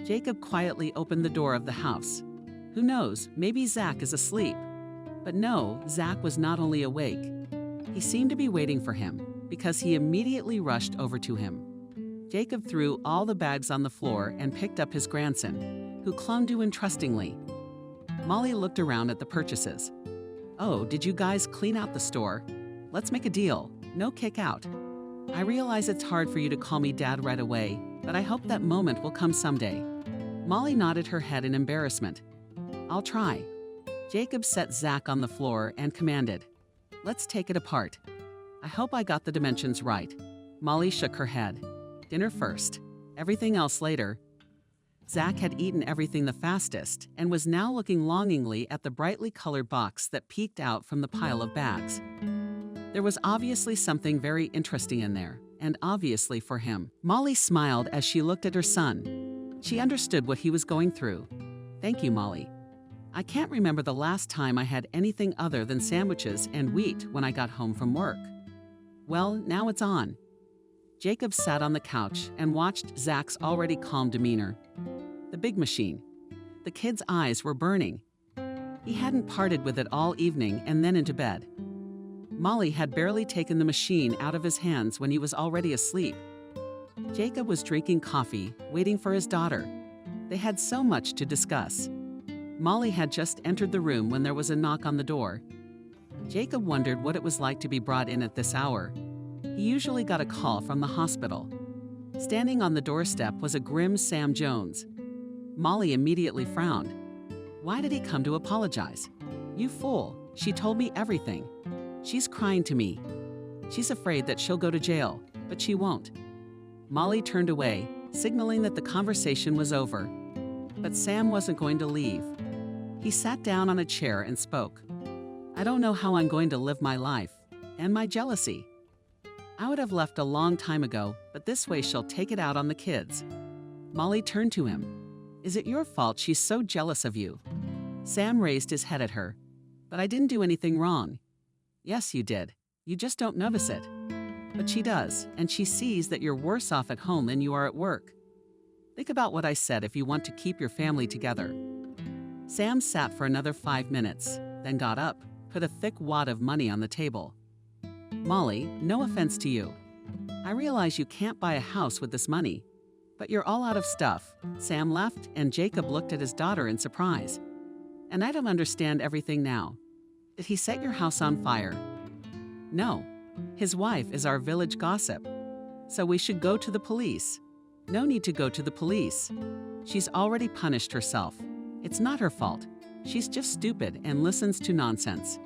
Jacob quietly opened the door of the house. Who knows, maybe Zach is asleep. But no, Zach was not only awake. He seemed to be waiting for him, because he immediately rushed over to him. Jacob threw all the bags on the floor and picked up his grandson, who clung to him trustingly. Molly looked around at the purchases. "Oh, did you guys clean out the store? Let's make a deal. No kick out. I realize it's hard for you to call me Dad right away, but I hope that moment will come someday." Molly nodded her head in embarrassment. "I'll try." Jacob set Zach on the floor and commanded, "Let's take it apart. I hope I got the dimensions right." Molly shook her head. "Dinner first. Everything else later." Zach had eaten everything the fastest and was now looking longingly at the brightly colored box that peeked out from the pile of bags. There was obviously something very interesting in there, and obviously for him. Molly smiled as she looked at her son. She understood what he was going through. "Thank you, Molly. I can't remember the last time I had anything other than sandwiches and wheat when I got home from work." "Well, now it's on." Jacob sat on the couch and watched Zach's already calm demeanor. the big machine. The kid's eyes were burning. He hadn't parted with it all evening and then into bed. Molly had barely taken the machine out of his hands when he was already asleep. Jacob was drinking coffee, waiting for his daughter. They had so much to discuss. Molly had just entered the room when there was a knock on the door. Jacob wondered what it was like to be brought in at this hour. He usually got a call from the hospital. Standing on the doorstep was a grim Sam Jones. Molly immediately frowned. Why did he come to apologize? You fool, she told me everything. She's crying to me. She's afraid that she'll go to jail, but she won't. Molly turned away, signaling that the conversation was over. But Sam wasn't going to leave. He sat down on a chair and spoke. I don't know how I'm going to live my life, and my jealousy. I would have left a long time ago, but this way she'll take it out on the kids. Molly turned to him. Is it your fault she's so jealous of you? Sam raised his head at her. But I didn't do anything wrong. Yes, you did. You just don't notice it. But she does, and she sees that you're worse off at home than you are at work. Think about what I said if you want to keep your family together. Sam sat for another 5 minutes, then got up, put a thick wad of money on the table. Molly, no offense to you. I realize you can't buy a house with this money, but you're all out of stuff. Sam left, and Jacob looked at his daughter in surprise. And I don't understand everything now. Did he set your house on fire? No. His wife is our village gossip. So we should go to the police. No need to go to the police. She's already punished herself. It's not her fault. She's just stupid and listens to nonsense.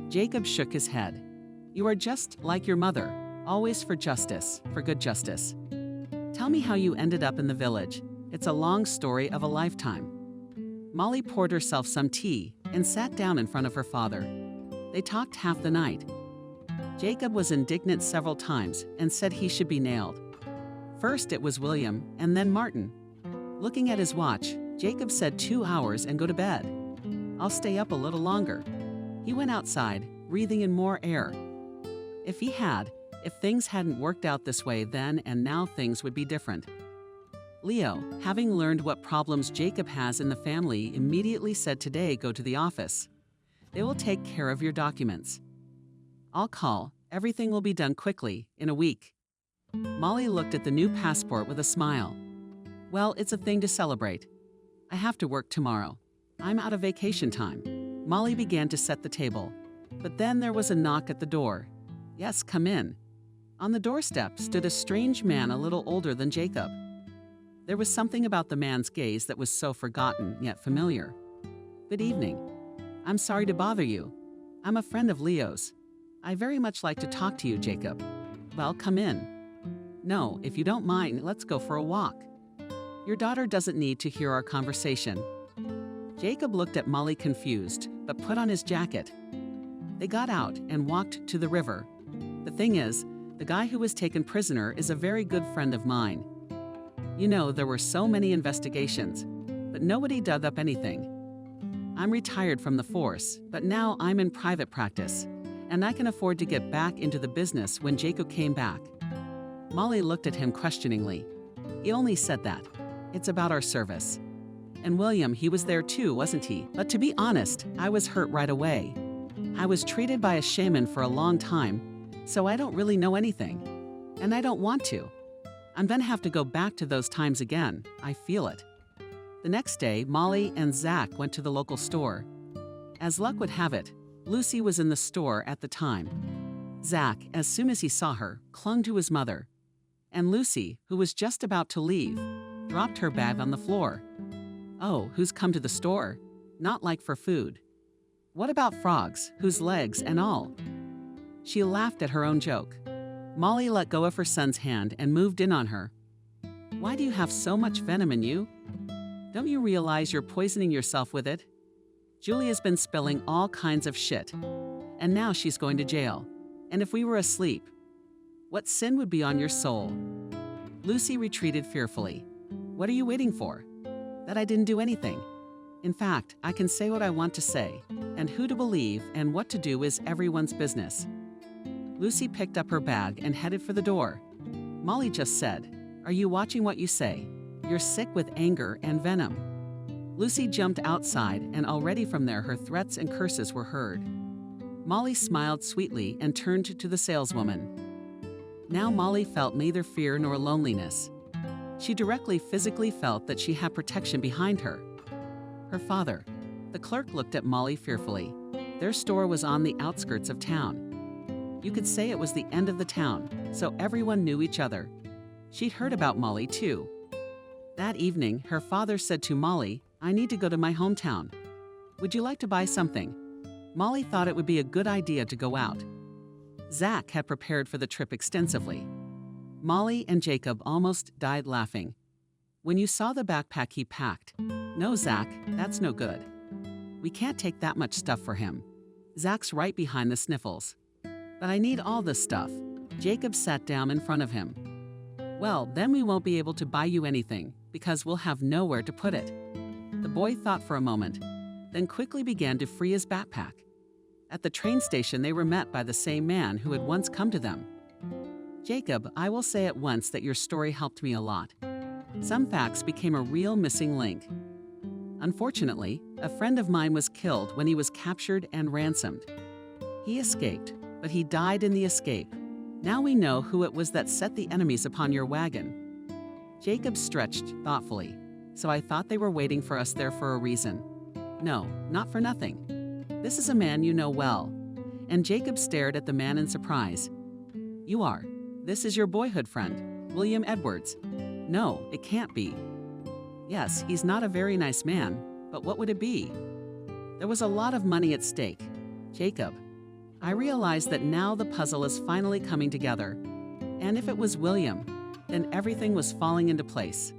Jacob shook his head. You are just like your mother, always for justice, for good justice. Tell me how you ended up in the village. It's a long story of a lifetime. Molly poured herself some tea and sat down in front of her father. They talked half the night. Jacob was indignant several times and said he should be nailed. First it was William and then Martin. Looking at his watch, Jacob said 2 hours and go to bed. I'll stay up a little longer. He went outside, breathing in more air. If things hadn't worked out this way then and now things would be different. Leo, having learned what problems Jacob has in the family, immediately said today go to the office. They will take care of your documents. I'll call. Everything will be done quickly, in a week. Molly looked at the new passport with a smile. Well, it's a thing to celebrate. I have to work tomorrow. I'm out of vacation time. Molly began to set the table. But then there was a knock at the door. Yes, come in. On the doorstep stood a strange man a little older than Jacob. There was something about the man's gaze that was so forgotten yet familiar. Good evening. I'm sorry to bother you. I'm a friend of Leo's. I very much like to talk to you, Jacob. Well, come in. No, if you don't mind, let's go for a walk. Your daughter doesn't need to hear our conversation. Jacob looked at Molly confused, but put on his jacket. They got out and walked to the river. The thing is, the guy who was taken prisoner is a very good friend of mine. You know, there were so many investigations, but nobody dug up anything. I'm retired from the force, but now I'm in private practice, and I can afford to get back into the business when Jacob came back. Molly looked at him questioningly. He only said that. It's about our service. And William, he was there too, wasn't he? But to be honest, I was hurt right away. I was treated by a shaman for a long time, so I don't really know anything. And I don't want to. I'm gonna have to go back to those times again. I feel it. The next day, Molly and Zach went to the local store. As luck would have it, Lucy was in the store at the time. Zach, as soon as he saw her, clung to his mother. And Lucy, who was just about to leave, dropped her bag on the floor. Oh, who's come to the store? Not like for food. What about frogs, whose legs and all? She laughed at her own joke. Molly let go of her son's hand and moved in on her. Why do you have so much venom in you? Don't you realize you're poisoning yourself with it? Julia's been spilling all kinds of shit. And now she's going to jail. And if we were asleep, what sin would be on your soul? Lucy retreated fearfully. What are you waiting for? That I didn't do anything. In fact, I can say what I want to say, and who to believe and what to do is everyone's business. Lucy picked up her bag and headed for the door. Molly just said, Are you watching what you say? You're sick with anger and venom." Lucy jumped outside, and already from there her threats and curses were heard. Molly smiled sweetly and turned to the saleswoman. Now Molly felt neither fear nor loneliness. She directly physically felt that she had protection behind her. Her father. The clerk looked at Molly fearfully. Their store was on the outskirts of town. You could say it was the end of the town, so everyone knew each other. She'd heard about Molly, too. That evening, her father said to Molly, "I need to go to my hometown. Would you like to buy something?" Molly thought it would be a good idea to go out. Zach had prepared for the trip extensively. Molly and Jacob almost died laughing. "When you saw the backpack he packed, no, Zach, that's no good. We can't take that much stuff for him. Zach's right behind the sniffles. But I need all this stuff." Jacob sat down in front of him. "Well, then we won't be able to buy you anything, because we'll have nowhere to put it." The boy thought for a moment, then quickly began to free his backpack. At the train station, they were met by the same man who had once come to them. "Jacob, I will say at once that your story helped me a lot. Some facts became a real missing link. Unfortunately, a friend of mine was killed when he was captured and ransomed. He escaped, but he died in the escape. Now we know who it was that set the enemies upon your wagon." Jacob stretched thoughtfully. "So I thought they were waiting for us there for a reason." "No, not for nothing. This is a man you know well." And Jacob stared at the man in surprise. "You are. This is your boyhood friend, William Edwards." "No, it can't be." "Yes, he's not a very nice man, but what would it be?" "There was a lot of money at stake. Jacob, I realize that now the puzzle is finally coming together. And if it was William, then everything was falling into place."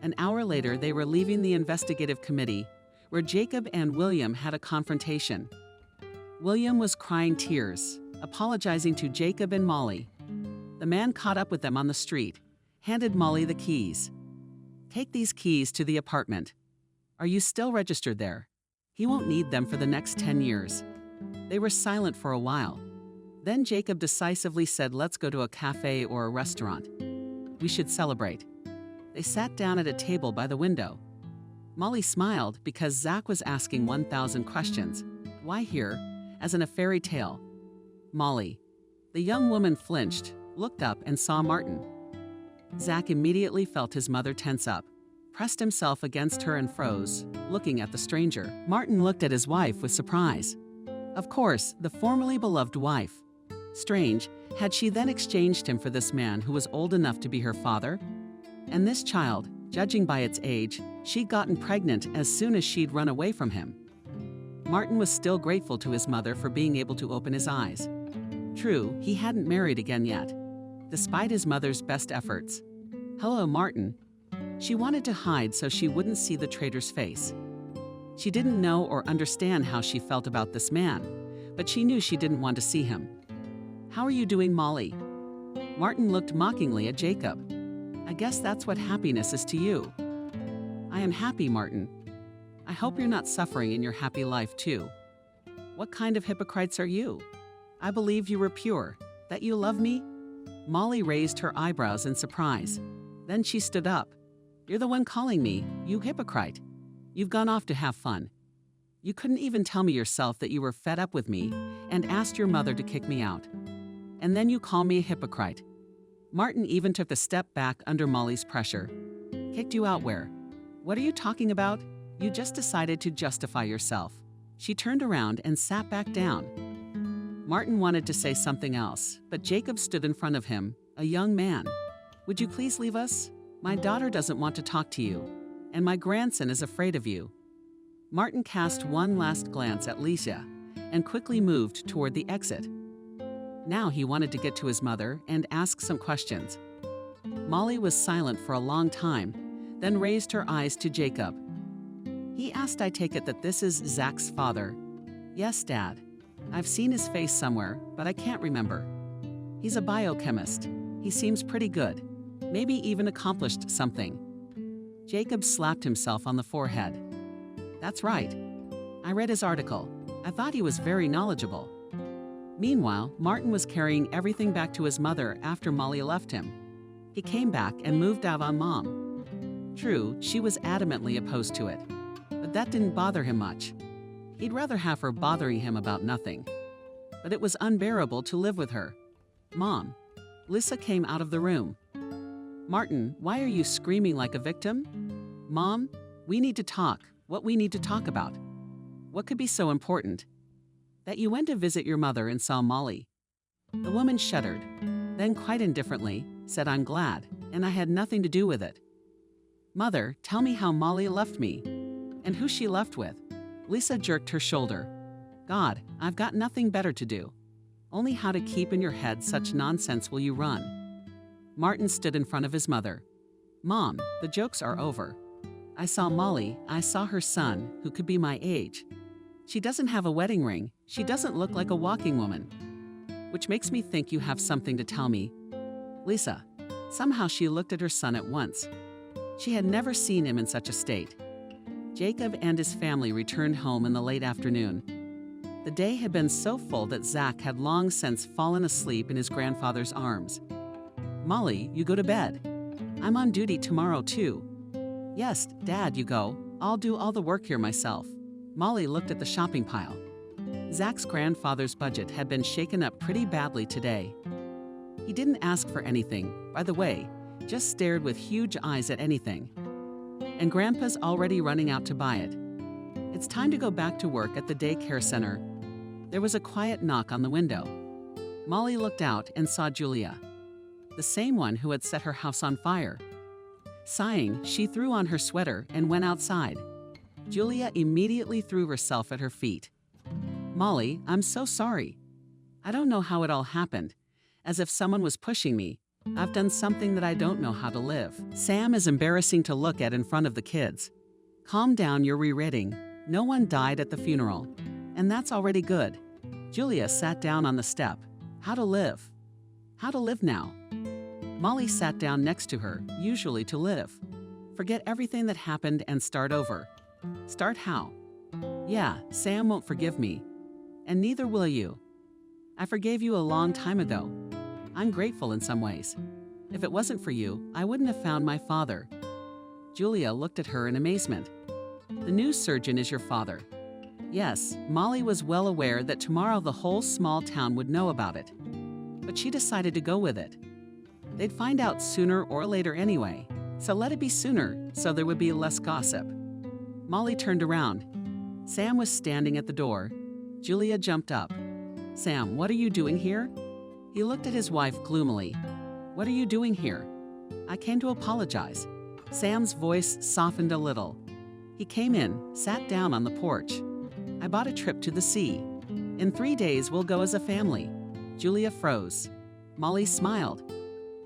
An hour later, they were leaving the investigative committee, where Jacob and William had a confrontation. William was crying tears, apologizing to Jacob and Molly. The man caught up with them on the street, handed Molly the keys. "Take these keys to the apartment. Are you still registered there? He won't need them for the next 10 years. They were silent for a while. Then Jacob decisively said, "Let's go to a cafe or a restaurant. We should celebrate." They sat down at a table by the window. Molly smiled because Zach was asking 1,000 questions. Why here? As in a fairy tale. Molly. The young woman flinched, looked up, and saw Martin. Zach immediately felt his mother tense up, pressed himself against her and froze, looking at the stranger. Martin looked at his wife with surprise. Of course, the formerly beloved wife. Strange, had she then exchanged him for this man who was old enough to be her father? And this child, judging by its age, she'd gotten pregnant as soon as she'd run away from him. Martin was still grateful to his mother for being able to open his eyes. True, he hadn't married again yet, despite his mother's best efforts. "Hello, Martin." She wanted to hide so she wouldn't see the traitor's face. She didn't know or understand how she felt about this man, but she knew she didn't want to see him. "How are you doing, Molly?" Martin looked mockingly at Jacob. "I guess that's what happiness is to you." "I am happy, Martin. I hope you're not suffering in your happy life, too." "What kind of hypocrites are you? I believe you were pure, that you love me." Molly raised her eyebrows in surprise. Then she stood up. "You're the one calling me, you hypocrite. You've gone off to have fun. You couldn't even tell me yourself that you were fed up with me and asked your mother to kick me out. And then you call me a hypocrite." Martin even took a step back under Molly's pressure. "Kicked you out where? What are you talking about? You just decided to justify yourself." She turned around and sat back down. Martin wanted to say something else, but Jacob stood in front of him, a young man. "Would you please leave us? My daughter doesn't want to talk to you, and my grandson is afraid of you." Martin cast one last glance at Lisa and quickly moved toward the exit. Now he wanted to get to his mother and ask some questions. Molly was silent for a long time, then raised her eyes to Jacob. "He asked, I take it that this is Zach's father." "Yes, Dad. I've seen his face somewhere, but I can't remember. He's a biochemist. He seems pretty good. Maybe even accomplished something." Jacob slapped himself on the forehead. "That's right. I read his article. I thought he was very knowledgeable." Meanwhile, Martin was carrying everything back to his mother after Molly left him. He came back and moved out on Mom. True, she was adamantly opposed to it, but that didn't bother him much. He'd rather have her bothering him about nothing. But it was unbearable to live with her. Mom. Lisa came out of the room. Martin, why are you screaming like a victim? Mom, we need to talk. What we need to talk about. What could be so important? That you went to visit your mother and saw Molly. The woman shuddered, then quite indifferently said, I'm glad, and I had nothing to do with it. Mother, tell me how Molly left me. And who she left with. Lisa jerked her shoulder. God, I've got nothing better to do. Only how to keep in your head such nonsense will you run. Martin stood in front of his mother. Mom, the jokes are over. I saw Molly, I saw her son, who could be my age. She doesn't have a wedding ring, she doesn't look like a walking woman. Which makes me think you have something to tell me. Lisa. Somehow she looked at her son at once. She had never seen him in such a state. Jacob and his family returned home in the late afternoon. The day had been so full that Zach had long since fallen asleep in his grandfather's arms. Molly, you go to bed. I'm on duty tomorrow too. Yes, Dad, you go. I'll do all the work here myself. Molly looked at the shopping pile. Zach's grandfather's budget had been shaken up pretty badly today. He didn't ask for anything, by the way, just stared with huge eyes at anything. And Grandpa's already running out to buy it. It's time to go back to work at the daycare center. There was a quiet knock on the window. Molly looked out and saw Julia, the same one who had set her house on fire. Sighing, she threw on her sweater and went outside. Julia immediately threw herself at her feet. Molly, I'm so sorry. I don't know how it all happened, as if someone was pushing me. I've done something that I don't know how to live. Sam is embarrassing to look at in front of the kids. Calm down, you're rereading. No one died at the funeral. And that's already good. Julia sat down on the step. How to live? How to live now? Molly sat down next to her, usually to live. Forget everything that happened and start over. Start how? Yeah, Sam won't forgive me. And neither will you. I forgave you a long time ago. I'm grateful in some ways. If it wasn't for you, I wouldn't have found my father. Julia looked at her in amazement. The new surgeon is your father. Yes, Molly was well aware that tomorrow the whole small town would know about it. But she decided to go with it. They'd find out sooner or later anyway, so let it be sooner so there would be less gossip. Molly turned around. Sam was standing at the door. Julia jumped up. Sam, what are you doing here? He looked at his wife gloomily. What are you doing here? I came to apologize. Sam's voice softened a little. He came in, sat down on the porch. I bought a trip to the sea. In 3 days, we'll go as a family. Julia froze. Molly smiled.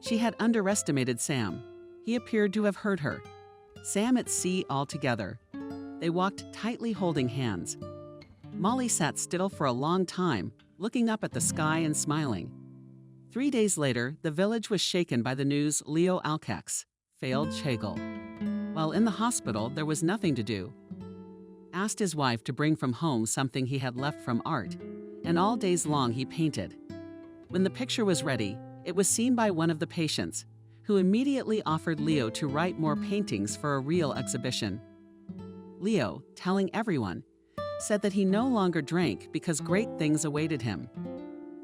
She had underestimated Sam. He appeared to have heard her. Sam at sea altogether. They walked tightly holding hands. Molly sat still for a long time, looking up at the sky and smiling. 3 days later, the village was shaken by the news Leo Alcax failed Chagall. While in the hospital, there was nothing to do. Asked his wife to bring from home something he had left from art, and all days long he painted. When the picture was ready, it was seen by one of the patients, who immediately offered Leo to write more paintings for a real exhibition. Leo, telling everyone, said that he no longer drank because great things awaited him.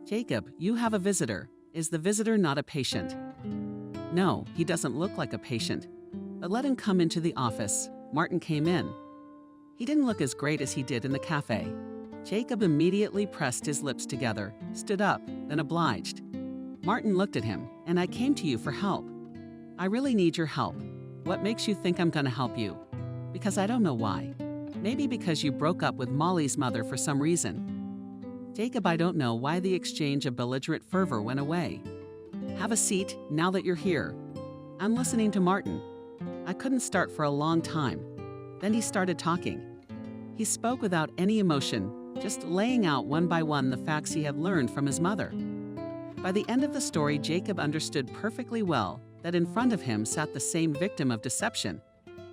Jacob, you have a visitor. Is the visitor not a patient? No, he doesn't look like a patient. But let him come into the office. Martin came in. He didn't look as great as he did in the cafe. Jacob immediately pressed his lips together, stood up, then obliged. Martin looked at him, and I came to you for help. I really need your help. What makes you think I'm going to help you? Because I don't know why. Maybe because you broke up with Molly's mother for some reason. Jacob, I don't know why the exchange of belligerent fervor went away. Have a seat now that you're here. I'm listening to Martin. I couldn't start for a long time. Then he started talking. He spoke without any emotion, just laying out one by one the facts he had learned from his mother. By the end of the story, Jacob understood perfectly well that in front of him sat the same victim of deception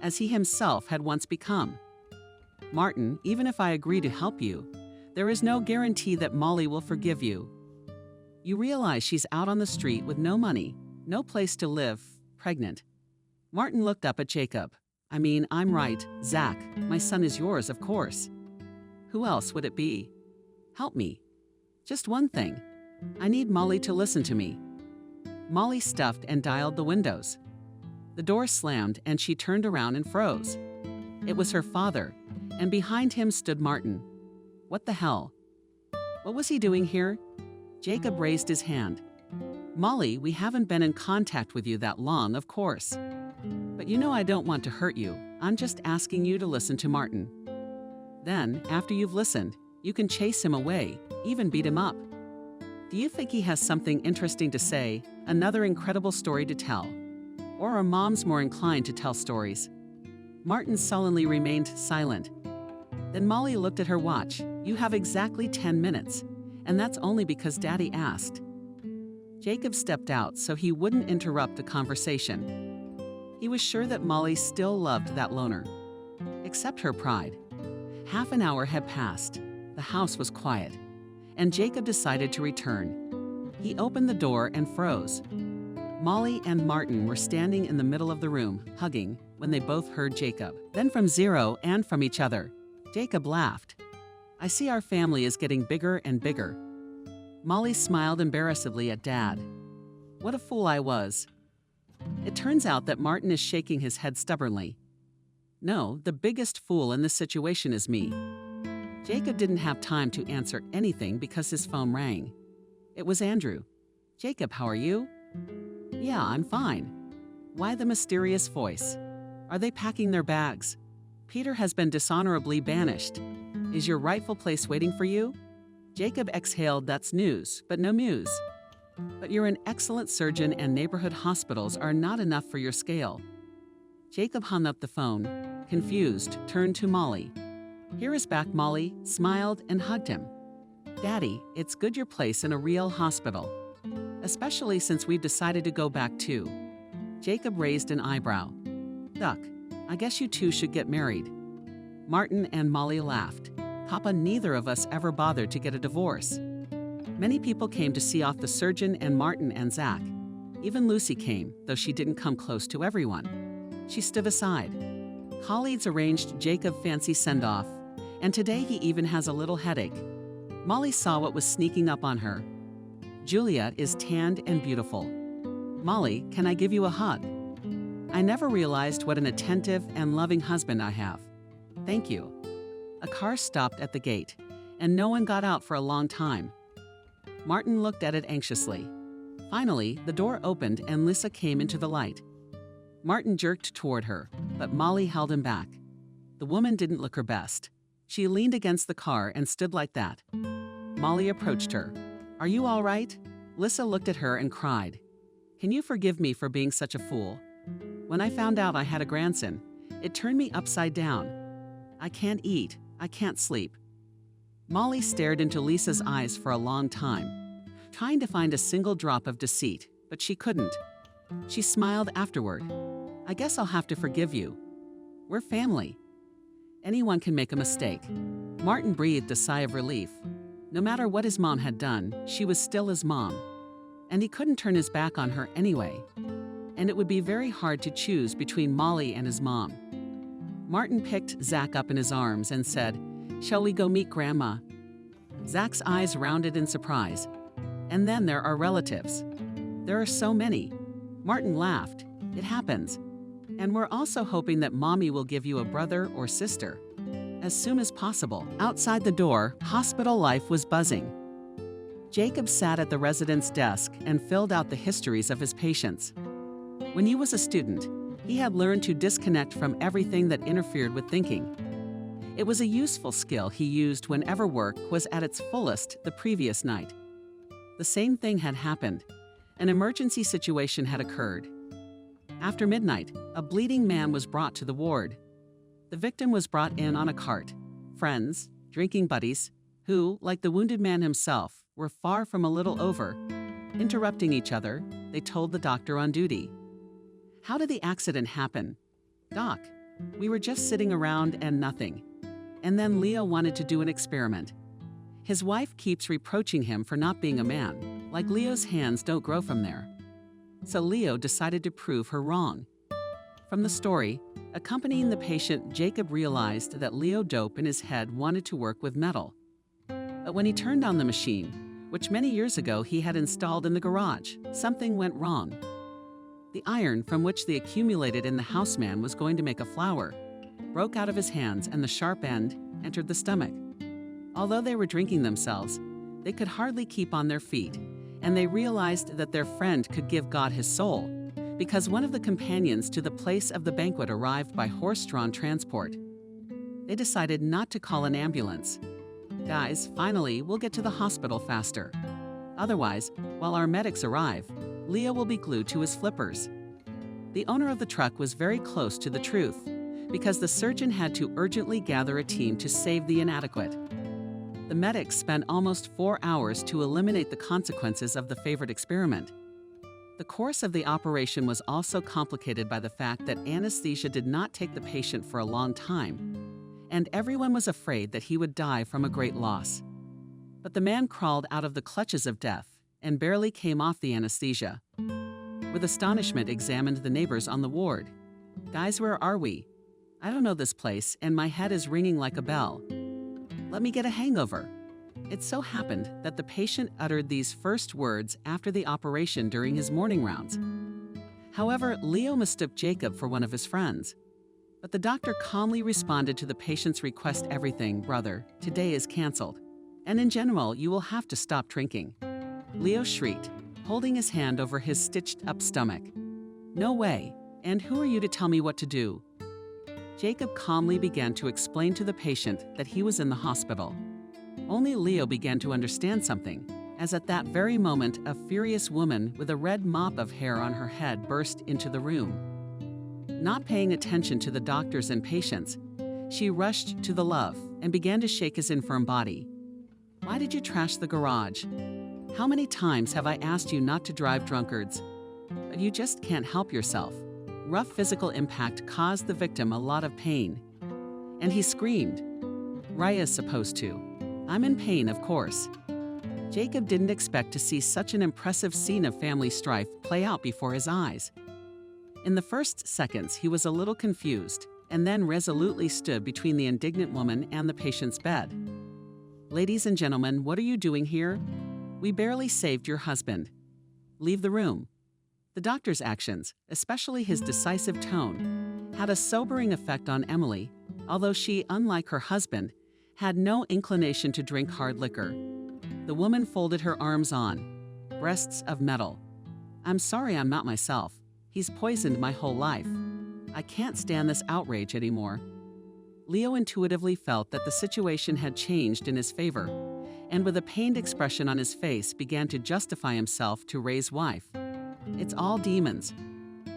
as he himself had once become. Martin, even if I agree to help you, there is no guarantee that Molly will forgive you. You realize she's out on the street with no money, no place to live, pregnant. Martin looked up at Jacob. I mean, I'm right, Zach. My son is yours, of course. Who else would it be? Help me. Just one thing. I need Molly to listen to me. Molly stuffed and dialed the windows. The door slammed and she turned around and froze. It was her father, and behind him stood Martin. What the hell? What was he doing here? Jacob raised his hand. Molly, we haven't been in contact with you that long, of course. But you know I don't want to hurt you. I'm just asking you to listen to Martin. Then, after you've listened, you can chase him away, even beat him up. Do you think he has something interesting to say, another incredible story to tell? Or are moms more inclined to tell stories? Martin sullenly remained silent. Then Molly looked at her watch. You have exactly 10 minutes, and that's only because Daddy asked. Jacob stepped out so he wouldn't interrupt the conversation. He was sure that Molly still loved that loner. Except her pride. Half an hour had passed. The house was quiet, and Jacob decided to return. He opened the door and froze. Molly and Martin were standing in the middle of the room, hugging, when they both heard Jacob. Then from Zero and from each other, Jacob laughed. I see our family is getting bigger and bigger. Molly smiled embarrassedly at Dad. What a fool I was. It turns out that Martin is shaking his head stubbornly. No, the biggest fool in this situation is me. Jacob didn't have time to answer anything because his phone rang. It was Andrew. Jacob, how are you? Yeah, I'm fine. Why the mysterious voice? Are they packing their bags? Peter has been dishonorably banished. Is your rightful place waiting for you? Jacob exhaled, that's news, but no muse. But you're an excellent surgeon and neighborhood hospitals are not enough for your scale. Jacob hung up the phone, confused, turned to Molly. Here is back Molly, smiled and hugged him. Daddy, it's good your place in a real hospital. Especially since we've decided to go back too. Jacob raised an eyebrow. Duck, I guess you two should get married. Martin and Molly laughed. Papa, neither of us ever bothered to get a divorce. Many people came to see off the surgeon and Martin and Zach. Even Lucy came, though she didn't come close to everyone. She stood aside. Colleagues arranged Jacob fancy send-off, and today he even has a little headache. Molly saw what was sneaking up on her. Juliet is tanned and beautiful. Molly, can I give you a hug? I never realized what an attentive and loving husband I have. Thank you. A car stopped at the gate, and no one got out for a long time. Martin looked at it anxiously. Finally, the door opened and Lisa came into the light. Martin jerked toward her, but Molly held him back. The woman didn't look her best. She leaned against the car and stood like that. Molly approached her. Are you all right? Lisa looked at her and cried. Can you forgive me for being such a fool? When I found out I had a grandson, it turned me upside down. I can't eat. I can't sleep. Molly stared into Lisa's eyes for a long time, trying to find a single drop of deceit, but she couldn't. She smiled afterward. I guess I'll have to forgive you. We're family. Anyone can make a mistake. Martin breathed a sigh of relief. No matter what his mom had done, she was still his mom. And he couldn't turn his back on her anyway. And it would be very hard to choose between Molly and his mom. Martin picked Zach up in his arms and said, Shall we go meet Grandma? Zach's eyes rounded in surprise. And then there are relatives. There are so many. Martin laughed. It happens. And we're also hoping that Mommy will give you a brother or sister. As soon as possible. Outside the door, hospital life was buzzing. Jacob sat at the resident's desk and filled out the histories of his patients. When he was a student, he had learned to disconnect from everything that interfered with thinking. It was a useful skill he used whenever work was at its fullest the previous night. The same thing had happened. An emergency situation had occurred. After midnight, a bleeding man was brought to the ward. The victim was brought in on a cart. Friends, drinking buddies, who, like the wounded man himself, were far from a little over. Interrupting each other, they told the doctor on duty. How did the accident happen? Doc, we were just sitting around and nothing. And then Leo wanted to do an experiment. His wife keeps reproaching him for not being a man, like Leo's hands don't grow from there. So Leo decided to prove her wrong. From the story, accompanying the patient, Jacob realized that Leo Dope in his head wanted to work with metal. But when he turned on the machine, which many years ago he had installed in the garage, something went wrong. The iron from which the accumulated in the houseman was going to make a flower broke out of his hands, and the sharp end entered the stomach. Although they were drinking themselves, they could hardly keep on their feet, and they realized that their friend could give God his soul, because one of the companions to the place of the banquet arrived by horse-drawn transport. They decided not to call an ambulance. Guys, finally, we'll get to the hospital faster. Otherwise, while our medics arrive, Leo will be glued to his flippers. The owner of the truck was very close to the truth, because the surgeon had to urgently gather a team to save the inadequate. The medics spent almost 4 hours to eliminate the consequences of the favorite experiment. The course of the operation was also complicated by the fact that anesthesia did not take the patient for a long time, and everyone was afraid that he would die from a great loss. But the man crawled out of the clutches of death and barely came off the anesthesia. With astonishment, examined the neighbors on the ward. "Guys, where are we? I don't know this place, and my head is ringing like a bell. Let me get a hangover." It so happened that the patient uttered these first words after the operation during his morning rounds. However, Leo mistook Jacob for one of his friends. But the doctor calmly responded to the patient's request. "Everything, brother, today is canceled. And in general, you will have to stop drinking." Leo shrieked, holding his hand over his stitched-up stomach. "No way, and who are you to tell me what to do?" Jacob calmly began to explain to the patient that he was in the hospital. Only Leo began to understand something, as at that very moment a furious woman with a red mop of hair on her head burst into the room. Not paying attention to the doctors and patients, she rushed to the love and began to shake his infirm body. "Why did you trash the garage? How many times have I asked you not to drive drunkards? But you just can't help yourself." Rough physical impact caused the victim a lot of pain. And he screamed. Raya's supposed to. "I'm in pain, of course." Jacob didn't expect to see such an impressive scene of family strife play out before his eyes. In the first seconds, he was a little confused, and then resolutely stood between the indignant woman and the patient's bed. "Ladies and gentlemen, what are you doing here? We barely saved your husband. Leave the room." The doctor's actions, especially his decisive tone, had a sobering effect on Emily, although she, unlike her husband, had no inclination to drink hard liquor. The woman folded her arms on, breasts of metal. "I'm sorry I'm not myself. He's poisoned my whole life. I can't stand this outrage anymore." Leo intuitively felt that the situation had changed in his favor, and with a pained expression on his face began to justify himself to Ray's wife. "It's all demons.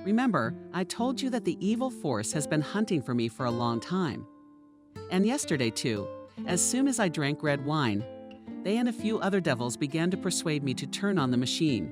Remember, I told you that the evil force has been hunting for me for a long time. And yesterday, too, as soon as I drank red wine, they and a few other devils began to persuade me to turn on the machine.